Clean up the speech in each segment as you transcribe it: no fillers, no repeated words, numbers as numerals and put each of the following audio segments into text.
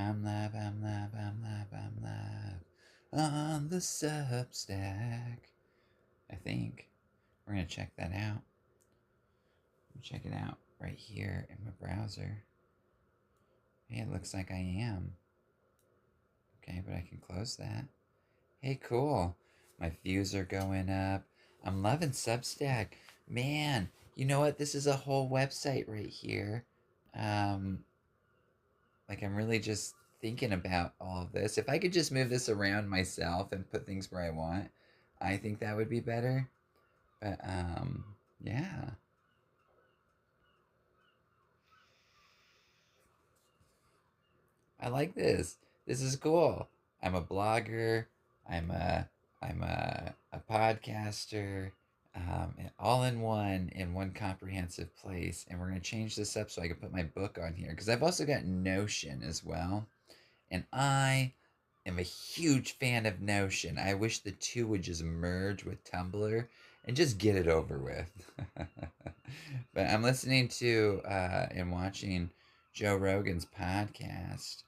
I'm live, I'm live, I'm live, I'm live on the Substack. I think we're gonna check that out. Check it out right here in my browser. Hey, it looks like I am. Okay, but I can close that. Hey, cool. My views are going up. I'm loving Substack. Man, you know what? This is a whole website right here. Um, I'm really just thinking about all of this. If I could just move this around myself and put things where I want, I think that would be better. But yeah. I like this. This is cool. I'm a blogger. I'm a podcaster. And all in one comprehensive place. And we're gonna change this up so I can put my book on here because I've also got Notion as well. And I am a huge fan of Notion. I wish the two would just merge with Tumblr and just get it over with. But I'm listening to and watching Joe Rogan's podcast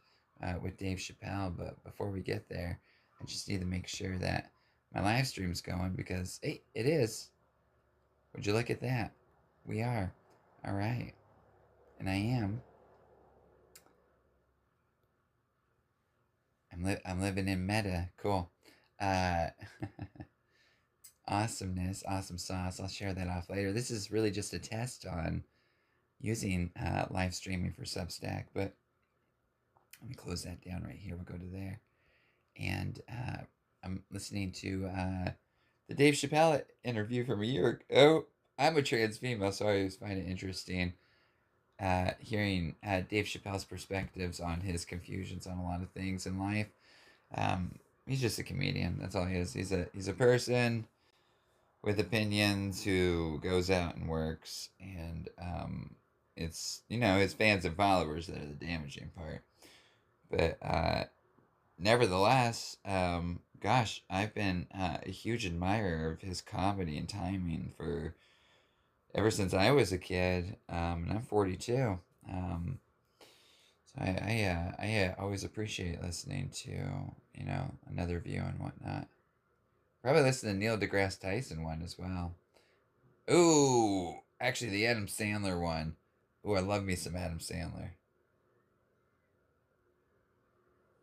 with Dave Chappelle. But before we get there, I just need to make sure that my live stream's going because, hey, it is. Would you look at that? We are. All right. And I am. I'm living in meta. Cool. Uh, awesomeness, awesome sauce. I'll share that off later. This is really just a test on using live streaming for Substack, but let me close that down right here. We'll go to there. And I'm listening to the Dave Chappelle interview from a year ago. I'm a trans female, so I always find it interesting hearing Dave Chappelle's perspectives on his confusions on a lot of things in life. He's just a comedian. That's all he is. He's a person with opinions who goes out and works, and it's his fans and followers that are the damaging part. But nevertheless, gosh, I've been a huge admirer of his comedy and timing for ever since I was a kid, and I'm 42. So I always appreciate listening to another view and whatnot. Probably listen to Neil deGrasse Tyson one as well. Ooh, actually the Adam Sandler one. Ooh, I love me some Adam Sandler.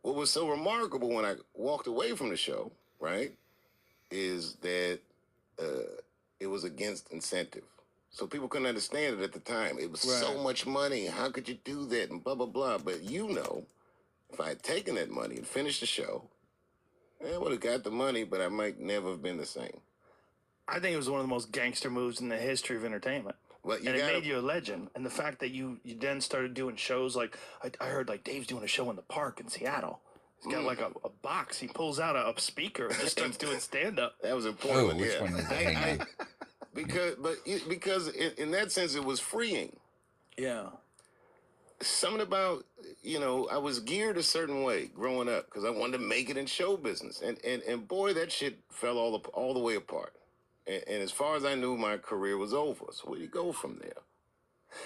What was so remarkable when I walked away from the show, right, is that it was against incentive. So people couldn't understand it at the time. It was so much money. How could you do that? And blah, blah, blah. But if I had taken that money and finished the show, I would have got the money, but I might never have been the same. I think it was one of the most gangster moves in the history of entertainment. But it made you a legend. And the fact that you then started doing shows like, I heard like Dave's doing a show in the park in Seattle. He's got like a box. He pulls out a speaker and just starts doing stand-up. That was important. Oh, which one is that? Because in that sense, it was freeing. Yeah. Something about, I was geared a certain way growing up because I wanted to make it in show business. And boy, that shit fell all the way apart. And as far as I knew, my career was over. So where do you go from there?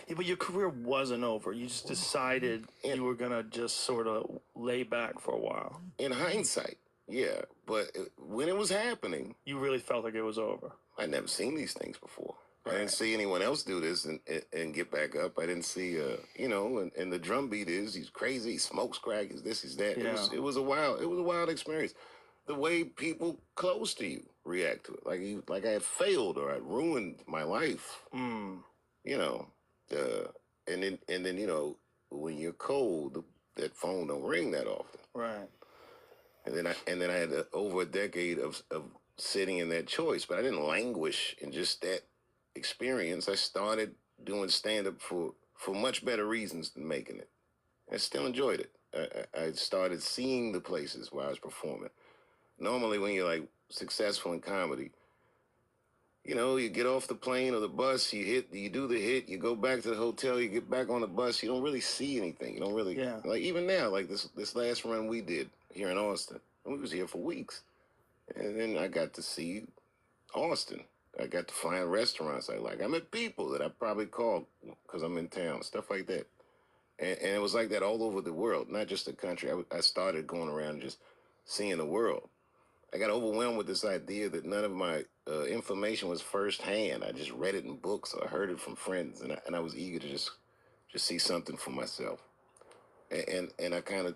Yeah, but your career wasn't over. You just decided you were going to just sort of lay back for a while. In hindsight, yeah. But when it was happening... You really felt like it was over. I'd never seen these things before. Right. I didn't see anyone else do this and get back up. I didn't see, and the drum beat is, he's crazy, he smokes crack, he's this, he's that. Yeah. It was a wild experience. The way people close to you react to it. Like I had failed or I'd ruined my life. And then when you're cold, that phone don't ring that often. Right. And then I had over a decade of sitting in that choice, but I didn't languish in just that experience. I started doing stand-up for much better reasons than making it. I still enjoyed it. I started seeing the places where I was performing. Normally when you're like successful in comedy, you get off the plane or the bus, you do the hit, you go back to the hotel, you get back on the bus, you don't really see anything. You don't really, like even now, like this last run we did here in Austin, and we was here for weeks. And then I got to see Austin. I got to find restaurants I like. I met people that I probably called because I'm in town, stuff like that. And it was like that all over the world, not just the country. I started going around just seeing the world. I got overwhelmed with this idea that none of my information was firsthand. I just read it in books or heard it from friends, and I was eager to just see something for myself. And I kind of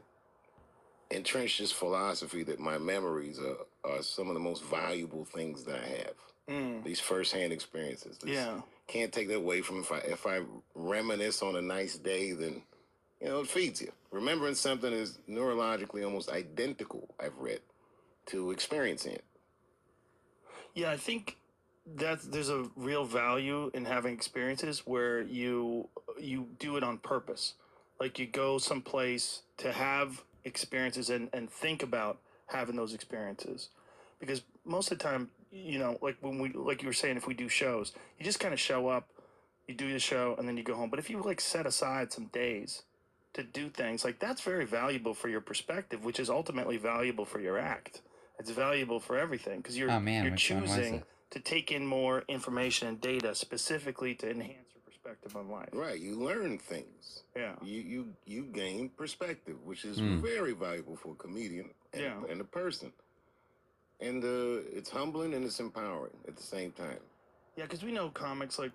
entrenched this philosophy that my memories are some of the most valuable things that I have. These firsthand experiences. Yeah. Can't take that away from if I reminisce on a nice day, then it feeds you. Remembering something is neurologically almost identical, I've read, to experiencing it. Yeah, I think that there's a real value in having experiences where you do it on purpose. Like you go someplace to have experiences and think about having those experiences. Because most of the time, like like you were saying, if we do shows, you just kind of show up, you do the show, and then you go home. But if you like set aside some days to do things, like that's very valuable for your perspective, which is ultimately valuable for your act. It's valuable for everything because Oh man, you're which one was choosing it? to take in more information and data specifically to enhance your perspective on life. Right, you learn things. Yeah. You gain perspective, which is Hmm. very valuable for a comedian and, Yeah. and a person. And it's humbling and it's empowering at the same time. Yeah, because we know comics, like,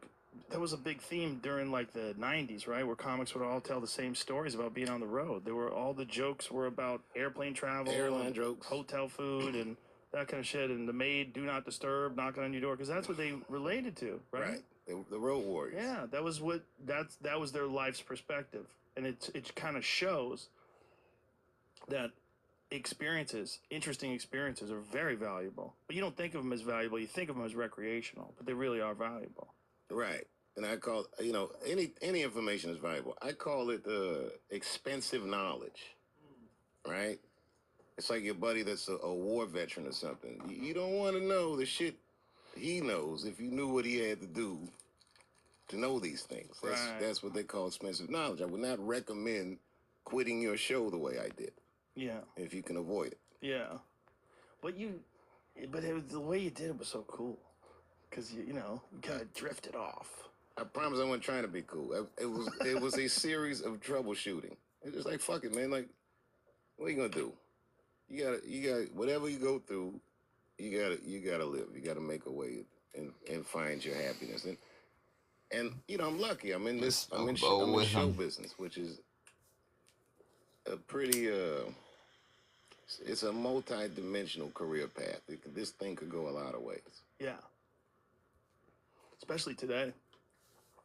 that was a big theme during, like, the 90s, right? Where comics would all tell the same stories about being on the road. All the jokes were about airplane travel. Airline jokes. Hotel food and that kind of shit. And the maid, do not disturb, knocking on your door. Because that's what they related to, right? Right. The Road Warriors. Yeah, that was their life's perspective. And it kind of shows that interesting experiences are very valuable. But you don't think of them as valuable. You think of them as recreational, but they really are valuable. Right. And I call, any information is valuable. I call it expensive knowledge. Right? It's like your buddy that's a war veteran or something. You don't want to know the shit he knows if you knew what he had to do to know these things. That's what they call expensive knowledge. I would not recommend quitting your show the way I did. Yeah. If you can avoid it. Yeah. But the way you did it was so cool. Because, you kind of drifted off. I promise I wasn't trying to be cool. It was a series of troubleshooting. It's just like, fuck it, man. Like, what are you going to do? You got whatever you go through, you gotta live. You gotta make a way and find your happiness. And I'm lucky. I'm in show business, which is a pretty it's a multi-dimensional career path. This thing could go a lot of ways. Yeah. Especially today.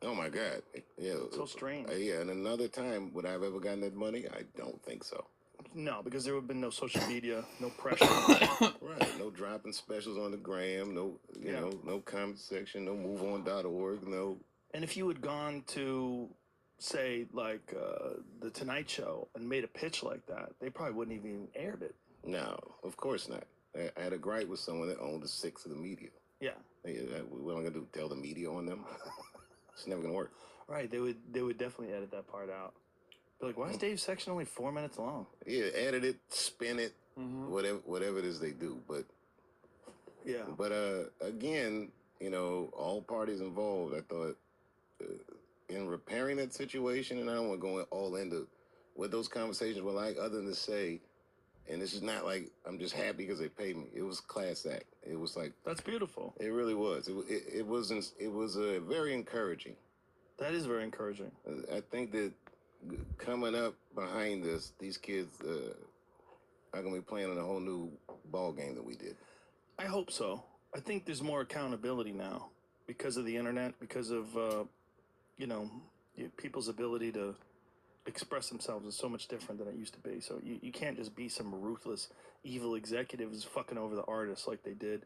Oh my God. Yeah. So strange. Yeah, and another time would I have ever gotten that money? I don't think so. No, because there would have been no social media, no pressure. Right. No dropping specials on the gram, no no comment section, no moveon.org, no. And if you had gone to, say, like the Tonight Show and made a pitch like that, they probably wouldn't even aired it. No, of course not. I had a gripe with someone that owned a sixth of the media. Yeah. What am I gonna do? Tell the media on them? It's never gonna work. Right. They would definitely edit that part out. Be like, why is Dave's section only 4 minutes long? Yeah, edit it, spin it, whatever it is they do. But yeah. But again, all parties involved. I thought in repairing that situation, and I don't want to go all into what those conversations were like, other than to say, and this is not like I'm just happy because they paid me. It was class act. It was like, that's beautiful. It really was. It was very encouraging. That is very encouraging. I think that coming up behind us, these kids are gonna be playing in a whole new ball game than we did. I hope so. I think there's more accountability now because of the internet, because of people's ability to express themselves is so much different than it used to be. So you can't just be some ruthless, evil executives fucking over the artists like they did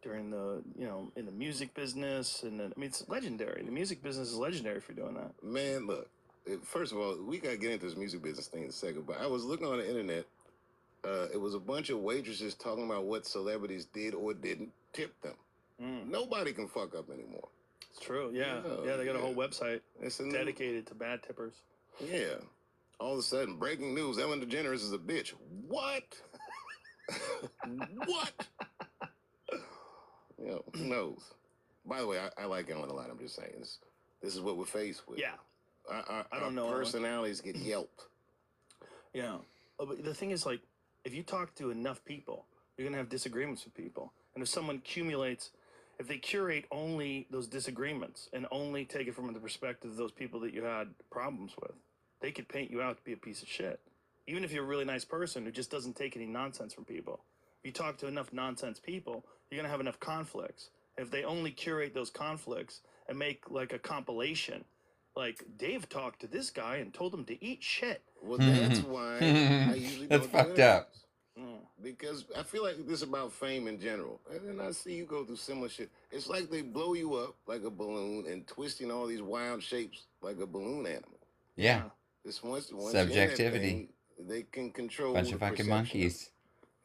during the, in the music business. And then, it's legendary. The music business is legendary for doing that. Man, look, first of all, we got to get into this music business thing in a second, but I was looking on the internet. It was a bunch of waitresses talking about what celebrities did or didn't tip them. Nobody can fuck up anymore. It's true, yeah. Yeah, they got a whole website dedicated to bad tippers. Yeah. All of a sudden, breaking news, Ellen DeGeneres is a bitch. What? What? Who knows? By the way, I like Ellen a lot. I'm just saying. This is what we're faced with. Yeah. I don't know. Personalities get yelped. Yeah. But the thing is, like, if you talk to enough people, you're going to have disagreements with people. And if someone if they curate only those disagreements and only take it from the perspective of those people that you had problems with, they could paint you out to be a piece of shit. Even if you're a really nice person who just doesn't take any nonsense from people. If you talk to enough nonsense people, you're going to have enough conflicts. If they only curate those conflicts and make like a compilation, like Dave talked to this guy and told him to eat shit. Well, that's why I usually That's don't do fucked up. interviews. Because I feel like this is about fame in general. And then I see you go through similar shit. It's like they blow you up like a balloon and twisting all these wild shapes like a balloon animal. Yeah. This once Subjectivity. Thing, they can control Bunch of fucking monkeys.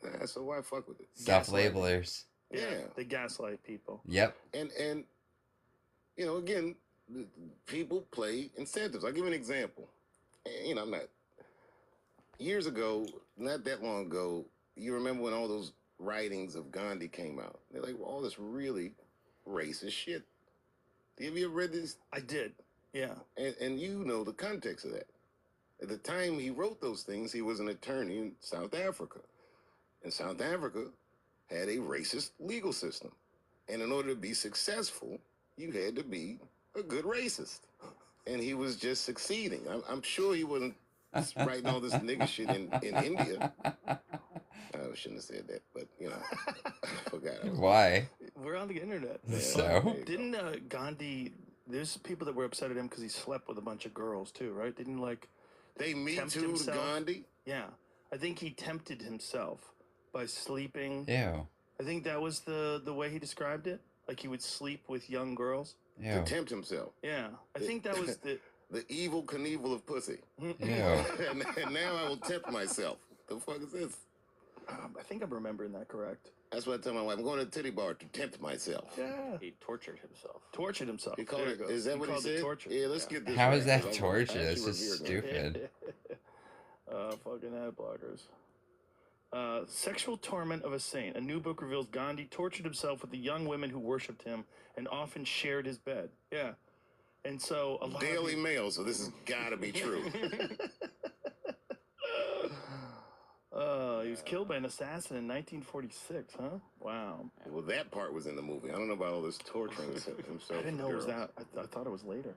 Yeah, so why fuck with it? Self-labelers. Yeah, they gaslight people. Yep. And you know, again, people play incentives. I'll give you an example. You know, I'm not... Years ago, not that long ago, you remember when all those writings of Gandhi came out? They're like, well, all this really racist shit. Have you ever read this? I did, yeah. And you know the context of that. At the time he wrote those things, he was an attorney in South Africa. And South Africa had a racist legal system. And in order to be successful, you had to be a good racist. And he was just succeeding. I'm sure he wasn't writing all this nigga shit in India. I shouldn't have said that, but, you know, I forgot. Why? We're on the internet. So? Didn't Gandhi... There's people that were upset at him because he slept with a bunch of girls, too, right? Didn't, like... They Me Too'd Gandhi? Yeah. I think he tempted himself by sleeping. Ew. I think that was the way he described it. Like he would sleep with young girls. Ew. To tempt himself. Yeah. I think that was the... The evil Knievel of pussy. Ew. and now I will tempt myself. The fuck is this? I think I'm remembering that correct. That's what I tell my wife. I'm going to the titty bar to tempt myself. Yeah. He tortured himself. Tortured himself. He called it, is that what he said? Torture. Yeah, let's get this How right, is that 'cause I torture? actually That's just revere Gandhi. stupid. Fucking ad blockers. Sexual Torment of a Saint. A new book reveals Gandhi tortured himself with the young women who worshipped him and often shared his bed. Yeah. And so a lot Daily Mail, so this has got to be true. He was killed by an assassin in 1946, huh? Wow. Well, that part was in the movie. I don't know about all this torturing himself. I didn't know it was that. I thought it was later.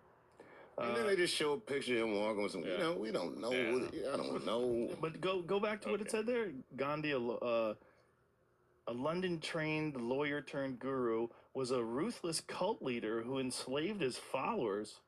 And then they just show a picture of him walking with some, you know, we don't know. I don't know. But go back to what it said there. Gandhi, a London-trained lawyer-turned-guru, was a ruthless cult leader who enslaved his followers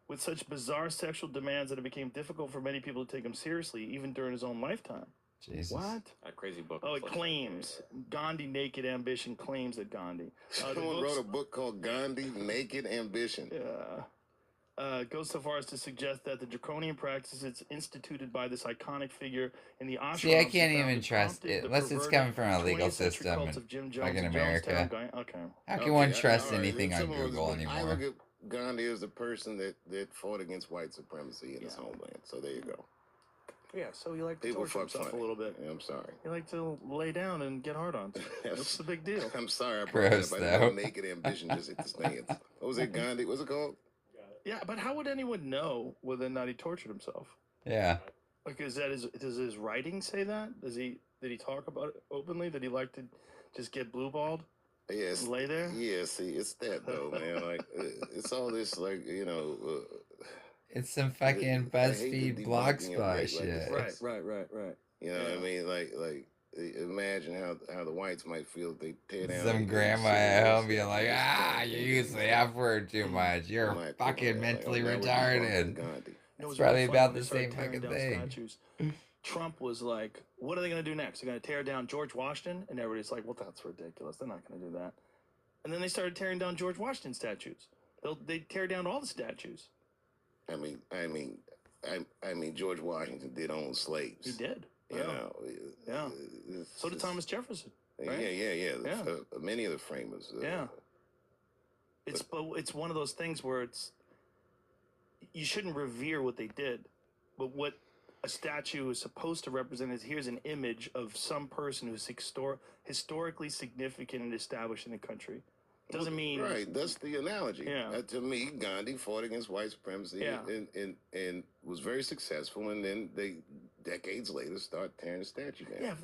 with such bizarre sexual demands that it became difficult for many people to take him seriously, even during his own lifetime. Jesus. What? A crazy book. Oh, it claims. Gandhi Naked Ambition claims that Gandhi. Someone wrote a book called Gandhi Naked Ambition. Yeah. Goes so far as to suggest that the draconian practices instituted by this iconic figure in the ashrams... See, I can't even trust it unless it's coming from a legal system in fucking America. Okay. How can one trust all right. anything on Google I anymore? look at Gandhi as the person that fought against white supremacy in his homeland. So there you go. Yeah, so you like to People torture fuck yourself funny. a little bit. Yeah, I'm sorry. You like to lay down and get hard-ons. What's the big deal? I'm sorry. I Gross, brought that up. I though. didn't know Naked Ambition just hit the stands. What was it, Gandhi? What's it called? Yeah, but how would anyone know whether or not he tortured himself? Yeah. Like, does his writing say that? Did he talk about it openly? That he liked to just get blue-balled? Yes. And lay there? Yeah, see, it's that, though, man. Like, it's all this, like, you know... It's some fucking I hate the BuzzFeed blog debugging of spot race, shit. like Right. You know what I mean? Like imagine how the whites might feel if they tear down... Some grandma at home being like, you use the F word too much. You're fucking mentally retarded. It's probably about the same fucking thing. Statues. Trump was like, what are they going to do next? They're going to tear down George Washington? And everybody's like, well, that's ridiculous. They're not going to do that. And then they started tearing down George Washington statues. They tear down all the statues. I mean, George Washington did own slaves. He did. You know. Yeah. So did Thomas Jefferson. Right? Yeah. Many of the framers. Yeah. It's one of those things where you shouldn't revere what they did, but what a statue is supposed to represent is here's an image of some person who's historically significant and established in the country. doesn't mean right. That's the analogy. Yeah. To me, Gandhi fought against white supremacy Yeah. and was very successful. And then they, decades later, start tearing the statue down. Yeah,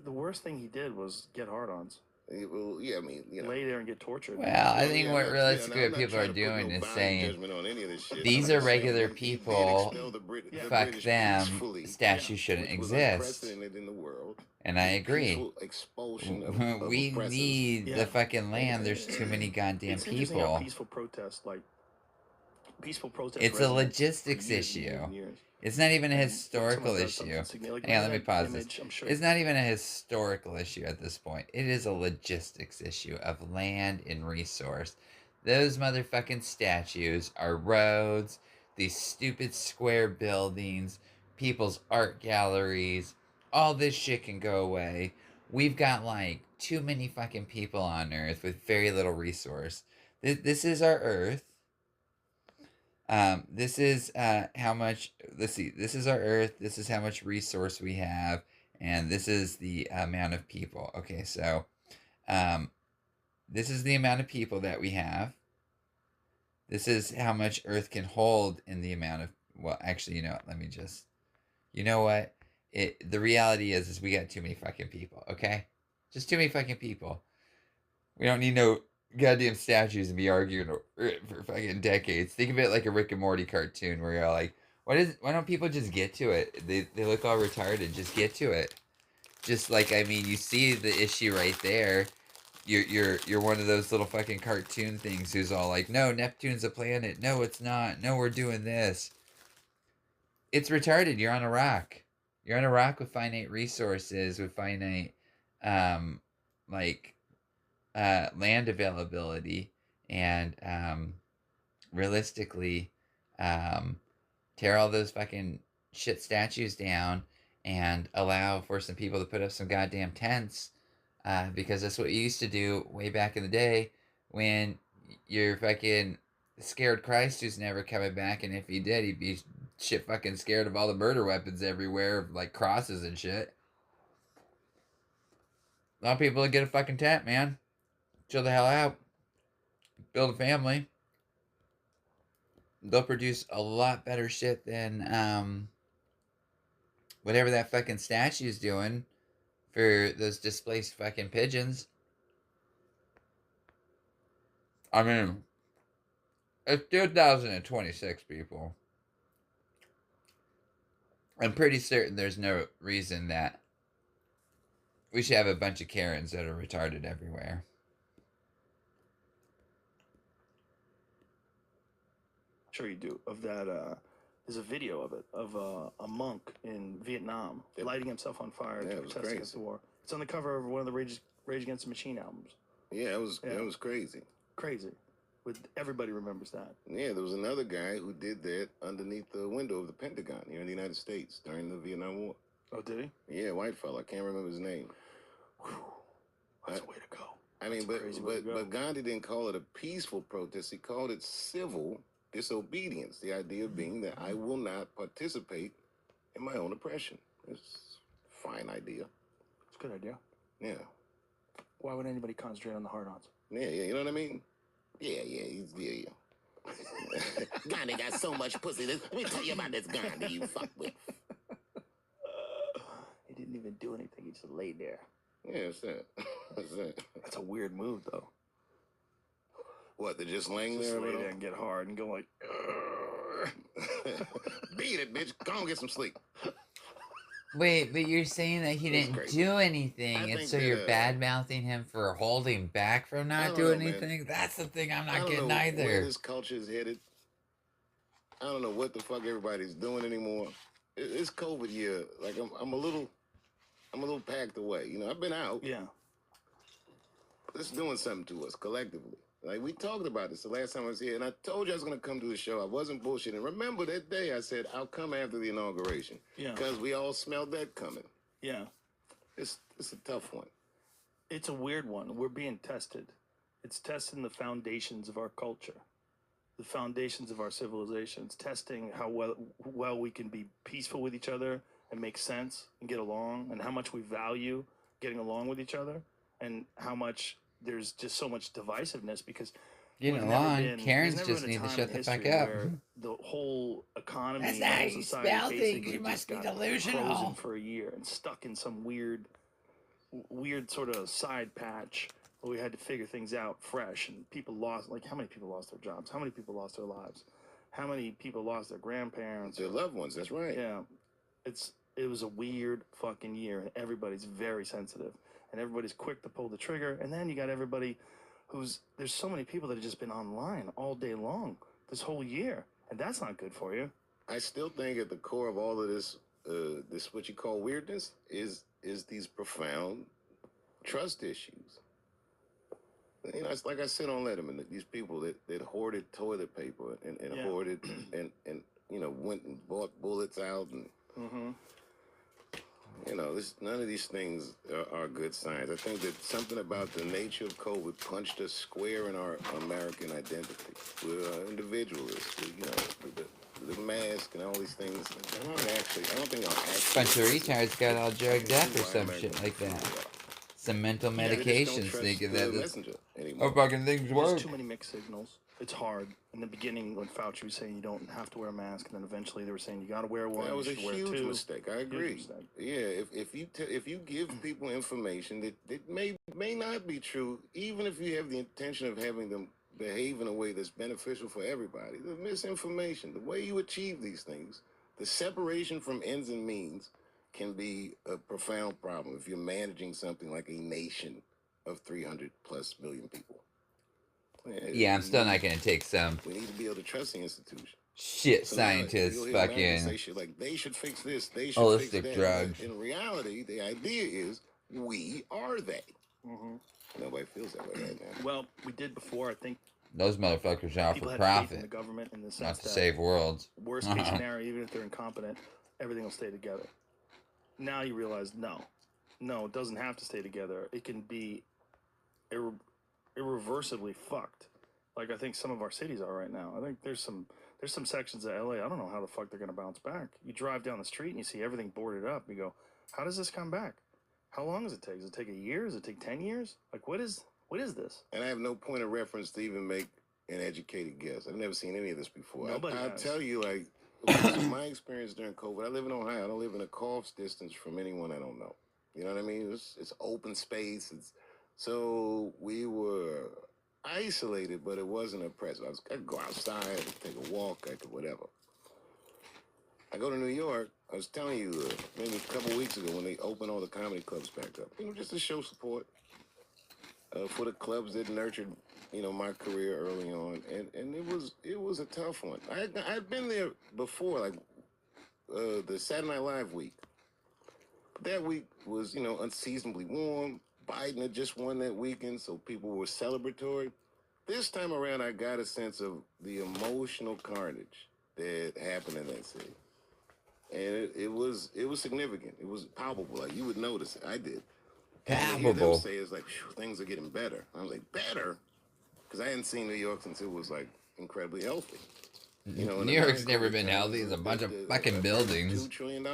the worst thing he did was get hard-ons. Well, yeah, I mean, you know, Lay there and get tortured. Well, I think what realistically I'm what not people are trying to put doing no is value saying judgment on any of this shit. these I'm are just saying regular that he did people. expel the Fuck British them. peacefully, Statues shouldn't which was exist. unprecedented in the world. And I agree. Peaceful expulsion of We oppressors. need the fucking land. There's too many goddamn It's interesting how people. peaceful protest, It's a resonates logistics for years and issue. years and years. It's not even a And historical someone does issue. something significant, Hang on, let me that pause image, this. I'm sure. It's not even a historical issue at this point. It is a logistics issue of land and resource. Those motherfucking statues are roads, these stupid square buildings, people's art galleries. All this shit can go away. We've got like too many fucking people on Earth with very little resource. This is our Earth. This is how much. Let's see. This is our Earth. This is how much resource we have, and this is the amount of people. Okay, so this is the amount of people that we have. This is how much Earth can hold in the amount of. Well, actually, you know what? Let me just. You know what? The reality is we got too many fucking people. Okay, just too many fucking people. We don't need no goddamn statues and be arguing for fucking decades. Think of it like a Rick and Morty cartoon where you're like, why don't people just get to it? They look all retarded. Just get to it. Just like, I mean, you see the issue right there. You're one of those little fucking cartoon things who's all like, no, Neptune's a planet. No, it's not. No, we're doing this. It's retarded. You're on a rock. You're on a rock with finite resources, with finite like land availability, and realistically, tear all those fucking shit statues down and allow for some people to put up some goddamn tents, because that's what you used to do way back in the day when you're fucking scared Christ who's never coming back, and if he did, he'd be shit fucking scared of all the murder weapons everywhere, like crosses and shit. A lot of people would get a fucking tent, man. Chill the hell out. Build a family. They'll produce a lot better shit than whatever that fucking statue's doing for those displaced fucking pigeons. I mean, it's 2026, people. I'm pretty certain there's no reason that we should have a bunch of Karens that are retarded everywhere. Sure you do. Of that, there's a video of it of a monk in Vietnam lighting himself on fire to protest against the war. It's on the cover of one of the Rage Against the Machine albums. Yeah, it was crazy. Crazy. Everybody remembers that. Yeah, there was another guy who did that underneath the window of the Pentagon here in the United States during the Vietnam War. Oh, did he? Yeah, white fella. I can't remember his name. Whew. That's a way to go. I mean, but Gandhi didn't call it a peaceful protest. He called it civil disobedience. The idea being that I will not participate in my own oppression. It's a fine idea. It's a good idea. Yeah. Why would anybody concentrate on the hard-ons? Yeah, you know what I mean? Yeah. Gandhi got so much pussy. Let me tell you about this Gandhi you fuck with. He didn't even do anything. He just laid there. Yeah, that's it. That's a weird move, though. What, they're just laying just there? Lay there and get hard and go like, beat it, bitch. Go on, get some sleep. Wait, but you're saying that he didn't do anything, and so you're bad-mouthing him for holding back from not doing anything? Man. That's the thing I'm not getting either. Where this culture is headed. I don't know what the fuck everybody's doing anymore. It's COVID year. Like I'm a little packed away. You know, I've been out. Yeah. It's doing something to us collectively. Like, we talked about this the last time I was here, and I told you I was going to come to the show. I wasn't bullshitting. Remember that day I said, I'll come after the inauguration. Yeah. Because we all smelled that coming. Yeah. It's a tough one. It's a weird one. We're being tested. It's testing the foundations of our culture, the foundations of our civilization. It's testing how well we can be peaceful with each other and make sense and get along, and how much we value getting along with each other, and how much there's just so much divisiveness because Getting along. Karens just need to shut the fuck up. where the whole economy, That's the not whole how you society spell things. basically You just must be got delusional. frozen for a year and stuck in some weird sort of side patch where we had to figure things out fresh, and people lost, like, how many people lost their jobs, how many people lost their lives, how many people lost their grandparents, Their loved ones. That's right. yeah. It was a weird fucking year, and everybody's very sensitive, and everybody's quick to pull the trigger, and then you got everybody there's so many people that have just been online all day long this whole year, and that's not good for you. I still think at the core of all of this, this what you call weirdness is these profound trust issues. You know, it's like I said on Letterman, these people that hoarded toilet paper and Yeah. hoarded and you know went and bought bullets out and you know none of these things are good signs. I think that something about the nature of COVID punched us square in our American identity. We're individualists. You know, the mask and all these things. I don't think I'll actually. Bunch of retards got all drugged up or some shit like that. Some mental medications thinking that this fucking things work. There's too many mixed signals. It's hard. In the beginning, when Fauci was saying you don't have to wear a mask, and then eventually they were saying you got to wear one. That was a huge two. mistake. I agree. Mistake. Yeah, if you give people information that may not be true, even if you have the intention of having them behave in a way that's beneficial for everybody, the misinformation, the way you achieve these things, the separation from ends and means can be a profound problem if you're managing something like a nation of 300 plus million people. Yeah, I'm still not gonna take some We need to be able to trust the institution. shit scientists fucking say shit like they should fix this, they should holistic fix that. drugs. But in reality, the idea is we are they. Nobody feels that way right now. Well, we did before. I think Those motherfuckers are out people for had faith in profit, the government in the sense not to that save worlds. worst case scenario, even if they're incompetent, everything will stay together. Now you realize no, it doesn't have to stay together. It can be irreversibly fucked. Like I think some of our cities are right now. I think there's some sections of LA. I don't know how the fuck they're gonna bounce back. You drive down the street and you see everything boarded up. You go, how does this come back? How long does it take? Does it take a year? Does it take 10 years? Like what is this? And I have no point of reference to even make an educated guess. I've never seen any of this before. I'll tell you, like, my experience during COVID, I live in Ohio. I don't live in a cough's distance from anyone I don't know. You know what I mean? It's open space. So we were isolated, but it wasn't oppressive. I could go outside, I could take a walk, I could whatever. I go to New York. I was telling you maybe a couple weeks ago when they opened all the comedy clubs back up. You know, just to show support for the clubs that nurtured, you know, my career early on, and it was a tough one. I'd been there before, like the Saturday Night Live week. That week was, you know, unseasonably warm. Biden had just won that weekend, so people were celebratory. This time around, I got a sense of the emotional carnage that happened in that city, and it was significant. It was palpable. Like you would notice it. I did. And to hear them say it's like things are getting better. I was like, better, because I hadn't seen New York since it was like incredibly healthy. You know, New York's never been healthy. It's a bunch of fucking buildings. $2 trillion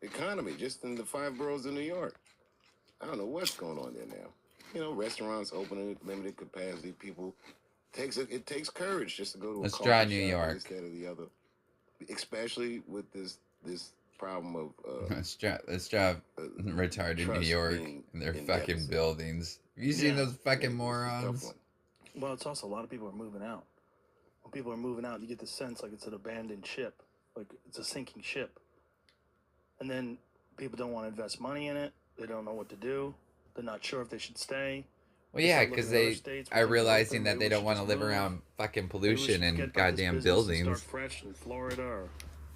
economy just in the 5 boroughs of New York. I don't know what's going on there now. You know, restaurants opening at limited capacity. People it takes courage just to go to. Let's a try coffee New shop York. Instead of the other, especially with this problem of. Let's drive retarded New York and their fucking deficit. Buildings. Have you seen those fucking morons? Well, it's also a lot of people are moving out. When people are moving out, you get the sense like it's an abandoned ship, like it's a sinking ship. And then people don't want to invest money in it. They don't know what to do. They're not sure if they should stay. Well, yeah, because they are realizing that they don't want to live around fucking pollution and goddamn buildings. Start fresh in Florida or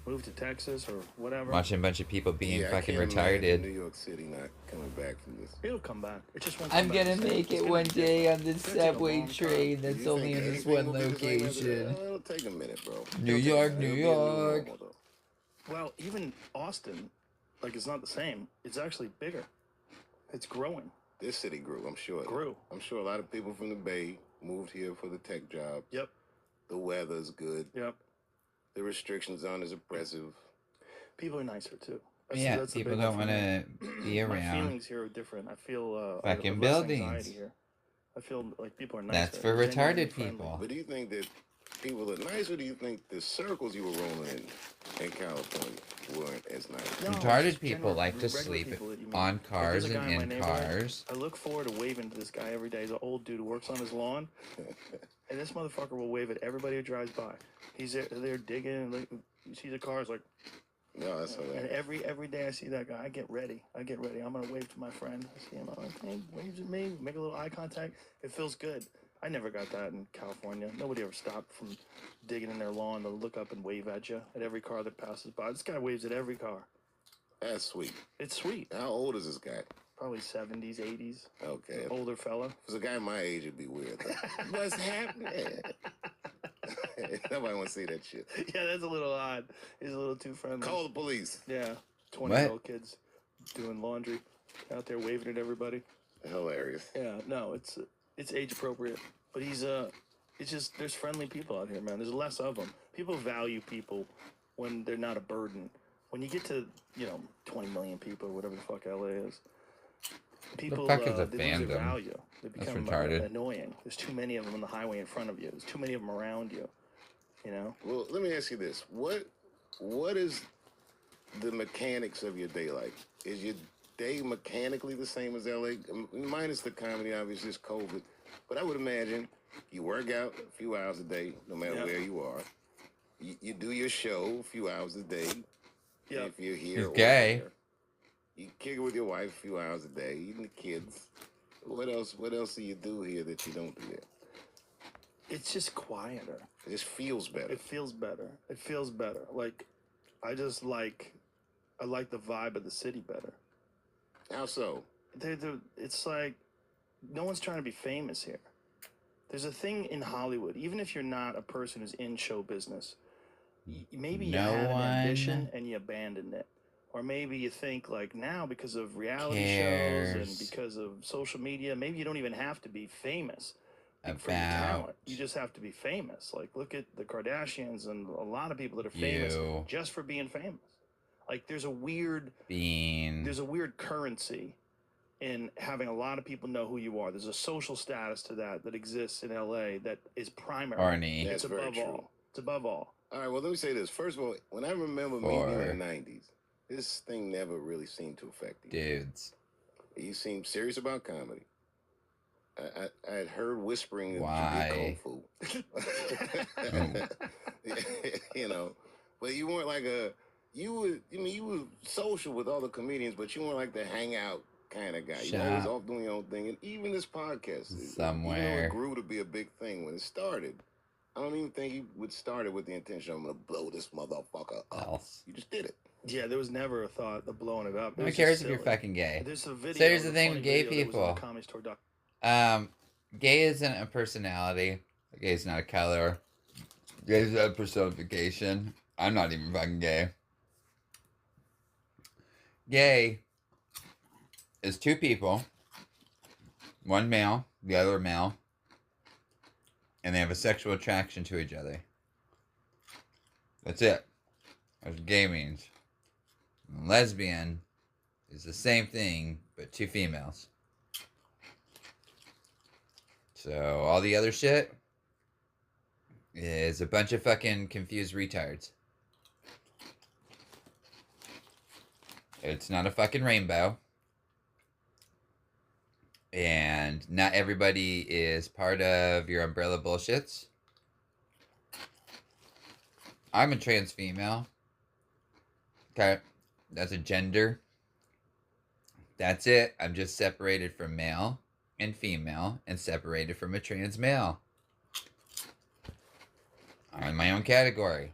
move to Texas or whatever. Watching a bunch of people being fucking retarded. New York City not coming back from this. It'll come back. It just won't. I'm gonna make it one day on this subway train that's only in this one location. It'll take a minute, bro. New York, New York. Well, even Austin, like it's not the same. It's actually bigger. It's growing. This city grew, I'm sure. Grew. I'm sure a lot of people from the Bay moved here for the tech job. Yep. The weather's good. Yep. The restrictions aren't as oppressive. People are nicer too. People don't want to be around. My feelings here are different. I feel fucking buildings. Anxiety here. I feel like people are nicer. That's for genuinely retarded friendly. people. But do you think that people are nice, or do you think the circles you were rolling in California weren't as nice? No, Retarded just people like to regular sleep people that you meet. on Like, cars there's a and guy in my in neighborhood. cars. I look forward to waving to this guy every day. He's an old dude who works on his lawn, and this motherfucker will wave at everybody who drives by. He's there digging, and like, you see the cars like. No, that's And hilarious. every day I see that guy, I get ready. I'm gonna wave to my friend. I see him. I'm like, hey, waves at me. Make a little eye contact. It feels good. I never got that in California. Nobody ever stopped from digging in their lawn to look up and wave at you at every car that passes by. This guy waves at every car. That's sweet. It's sweet. How old is this guy? Probably 70s, 80s. Okay. Older fella. If it was a guy my age, it'd be weird. What's happening? Nobody want to see that shit. Yeah, that's a little odd. He's a little too friendly. Call the police. Yeah, 20-year-old kids doing laundry out there waving at everybody. Hilarious. Yeah, no, it's age appropriate. But it's just there's friendly people out here, man. There's less of them. People value people when they're not a burden. When you get to 20 million people or whatever the fuck LA is, people fuck is a they lose their fandom? value. They become retarded. annoying. There's too many of them on the highway in front of you. There's too many of them around you. You know. Well, let me ask you this: what is the mechanics of your day like? Is your day mechanically the same as LA? Minus the comedy, obviously, it's COVID. But I would imagine you work out a few hours a day, no matter where you are. You do your show a few hours a day. Yeah. If you're here He's or gay. there. You kick it with your wife a few hours a day, even the kids. What else do you do here that you don't do there? It's just quieter. It just feels better. It feels better. It feels better. Like, I like the vibe of the city better. How so? It's like no one's trying to be famous here. There's a thing in Hollywood, even if you're not a person who's in show business, maybe you had an ambition and you abandoned it. Or maybe you think like now because of reality shows and because of social media, maybe you don't even have to be famous for your talent. You just have to be famous. Like look at the Kardashians and a lot of people that are famous just for being famous. Like there's a weird currency in having a lot of people know who you are. There's a social status to that exists in LA that is primary. It's above all. It's above all. All right, well, let me say this. First of all, when I remember meeting you in the 90s, this thing never really seemed to affect you. Dudes. You seemed serious about comedy. I had heard whispering that you did kung fu. But you weren't like you were social with other comedians, but you weren't like the hangout kind of guy. You were always off doing your own thing. And even this podcast, it grew to be a big thing when it started. I don't even think you would start it with the intention I'm going to blow this motherfucker up. You just did it. Yeah, there was never a thought of blowing it up. Who cares if you're fucking gay? There's a video. So here's the thing with gay people. Gay isn't a personality. Gay is not a color. Gay is a personification. I'm not even fucking gay. Gay is two people. One male, the other male. And they have a sexual attraction to each other. That's it. That's what gay means. And lesbian is the same thing, but two females. So all the other shit is a bunch of fucking confused retards. It's not a fucking rainbow. And not everybody is part of your umbrella bullshits. I'm a trans female. Okay. That's a gender. That's it. I'm just separated from male and female and separated from a trans male. I'm in my own category.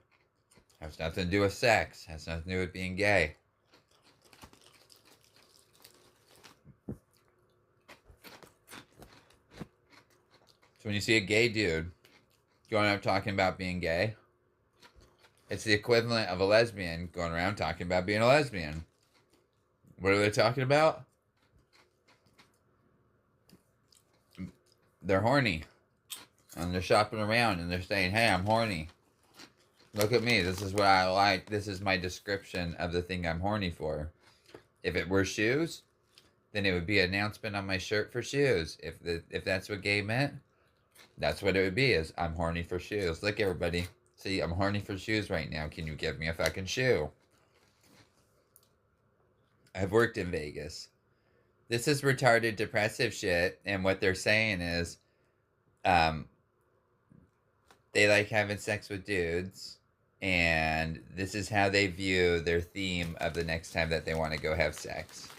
Has nothing to do with sex. Has nothing to do with being gay. So when you see a gay dude going up talking about being gay, it's the equivalent of a lesbian going around talking about being a lesbian. What are they talking about? They're horny. And they're shopping around and they're saying, hey, I'm horny. Look at me. This is what I like. This is my description of the thing I'm horny for. If it were shoes, then it would be an announcement on my shirt for shoes. If that's what gay meant, that's what it would be. Is I'm horny for shoes. Look, everybody, see, I'm horny for shoes right now. Can you give me a fucking shoe? I've worked in Vegas. This is retarded depressive shit, and what they're saying is, um, they like having sex with dudes, and this is how they view their theme of the next time that they want to go have sex.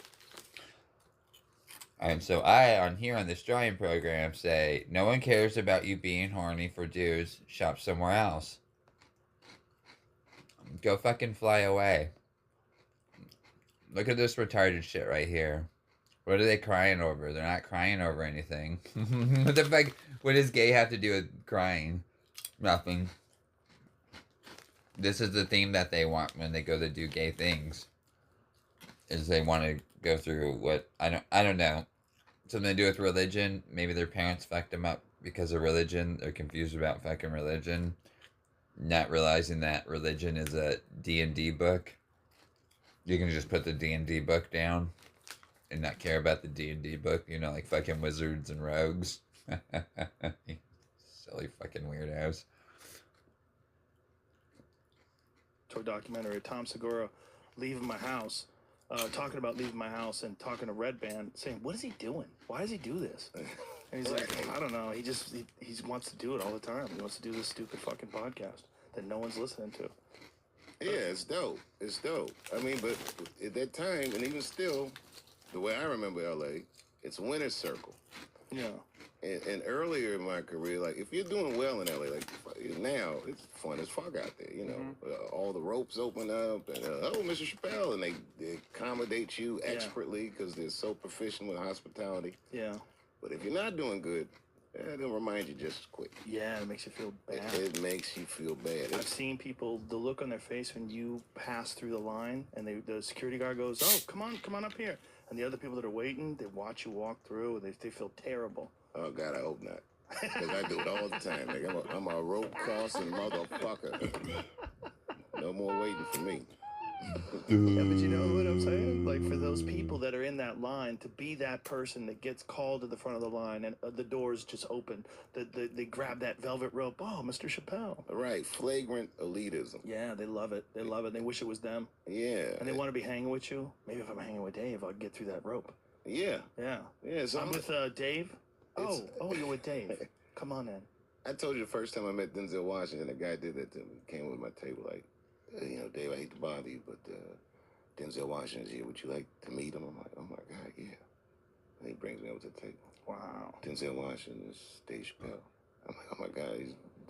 And so I, on here on this drawing program, say, no one cares about you being horny for dudes. Shop somewhere else. Go fucking fly away. Look at this retarded shit right here. What are they crying over? They're not crying over anything. What the fuck? What does gay have to do with crying? Nothing. This is the theme that they want when they go to do gay things. Is they want to go through what I don't know. Something to do with religion. Maybe their parents fucked them up because of religion. They're confused about fucking religion. Not realizing that religion is a D&D book. You can just put the D&D book down and not care about the D&D book, you know, like fucking wizards and rogues. Silly fucking weirdos. Documentary, Tom Segura leaving my house, talking about leaving my house and talking to Red Band, saying, what is he doing? Why does he do this? And he's like, I don't know. He wants to do it all the time. He wants to do this stupid fucking podcast that no one's listening to. Yeah, it's dope. It's dope. I mean, but at that time, and even still, the way I remember LA, it's winner's circle. Yeah. And earlier in my career, like, if you're doing well in LA, like, now, it's fun as fuck out there, you know. All the ropes open up, and, oh, Mr. Chappelle, and they accommodate you expertly because they're so proficient with hospitality. Yeah. But if you're not doing good, they'll remind you just as quick. Yeah, it makes you feel bad. It makes you feel bad. I've seen people, the look on their face when you pass through the line, and the security guard goes, oh, come on up here. And the other people that are waiting, they watch you walk through, and they feel terrible. Oh, God, I hope not. Because I do it all the time. Like, I'm a rope crossing motherfucker. No more waiting for me. Yeah, but you know what I'm saying? Like, for those people that are in that line, to be that person that gets called to the front of the line and the doors just open, they grab that velvet rope. Oh, Mr. Chappelle. Right, flagrant elitism. Yeah, they love it. They love it. They wish it was them. Yeah. And they want to be hanging with you. Maybe if I'm hanging with Dave, I'll get through that rope. Yeah. Yeah. Yeah. So I'm with Dave. Oh, you're with Dave. Come on in. I told you the first time I met Denzel Washington, a guy did that to me. Came with my table like, you know, Dave, I hate to bother you, but Denzel Washington's here. Would you like to meet him? I'm like, oh my God, yeah. And he brings me over to the table. Wow. Denzel Washington is Dave Chappelle. I'm like, oh my God,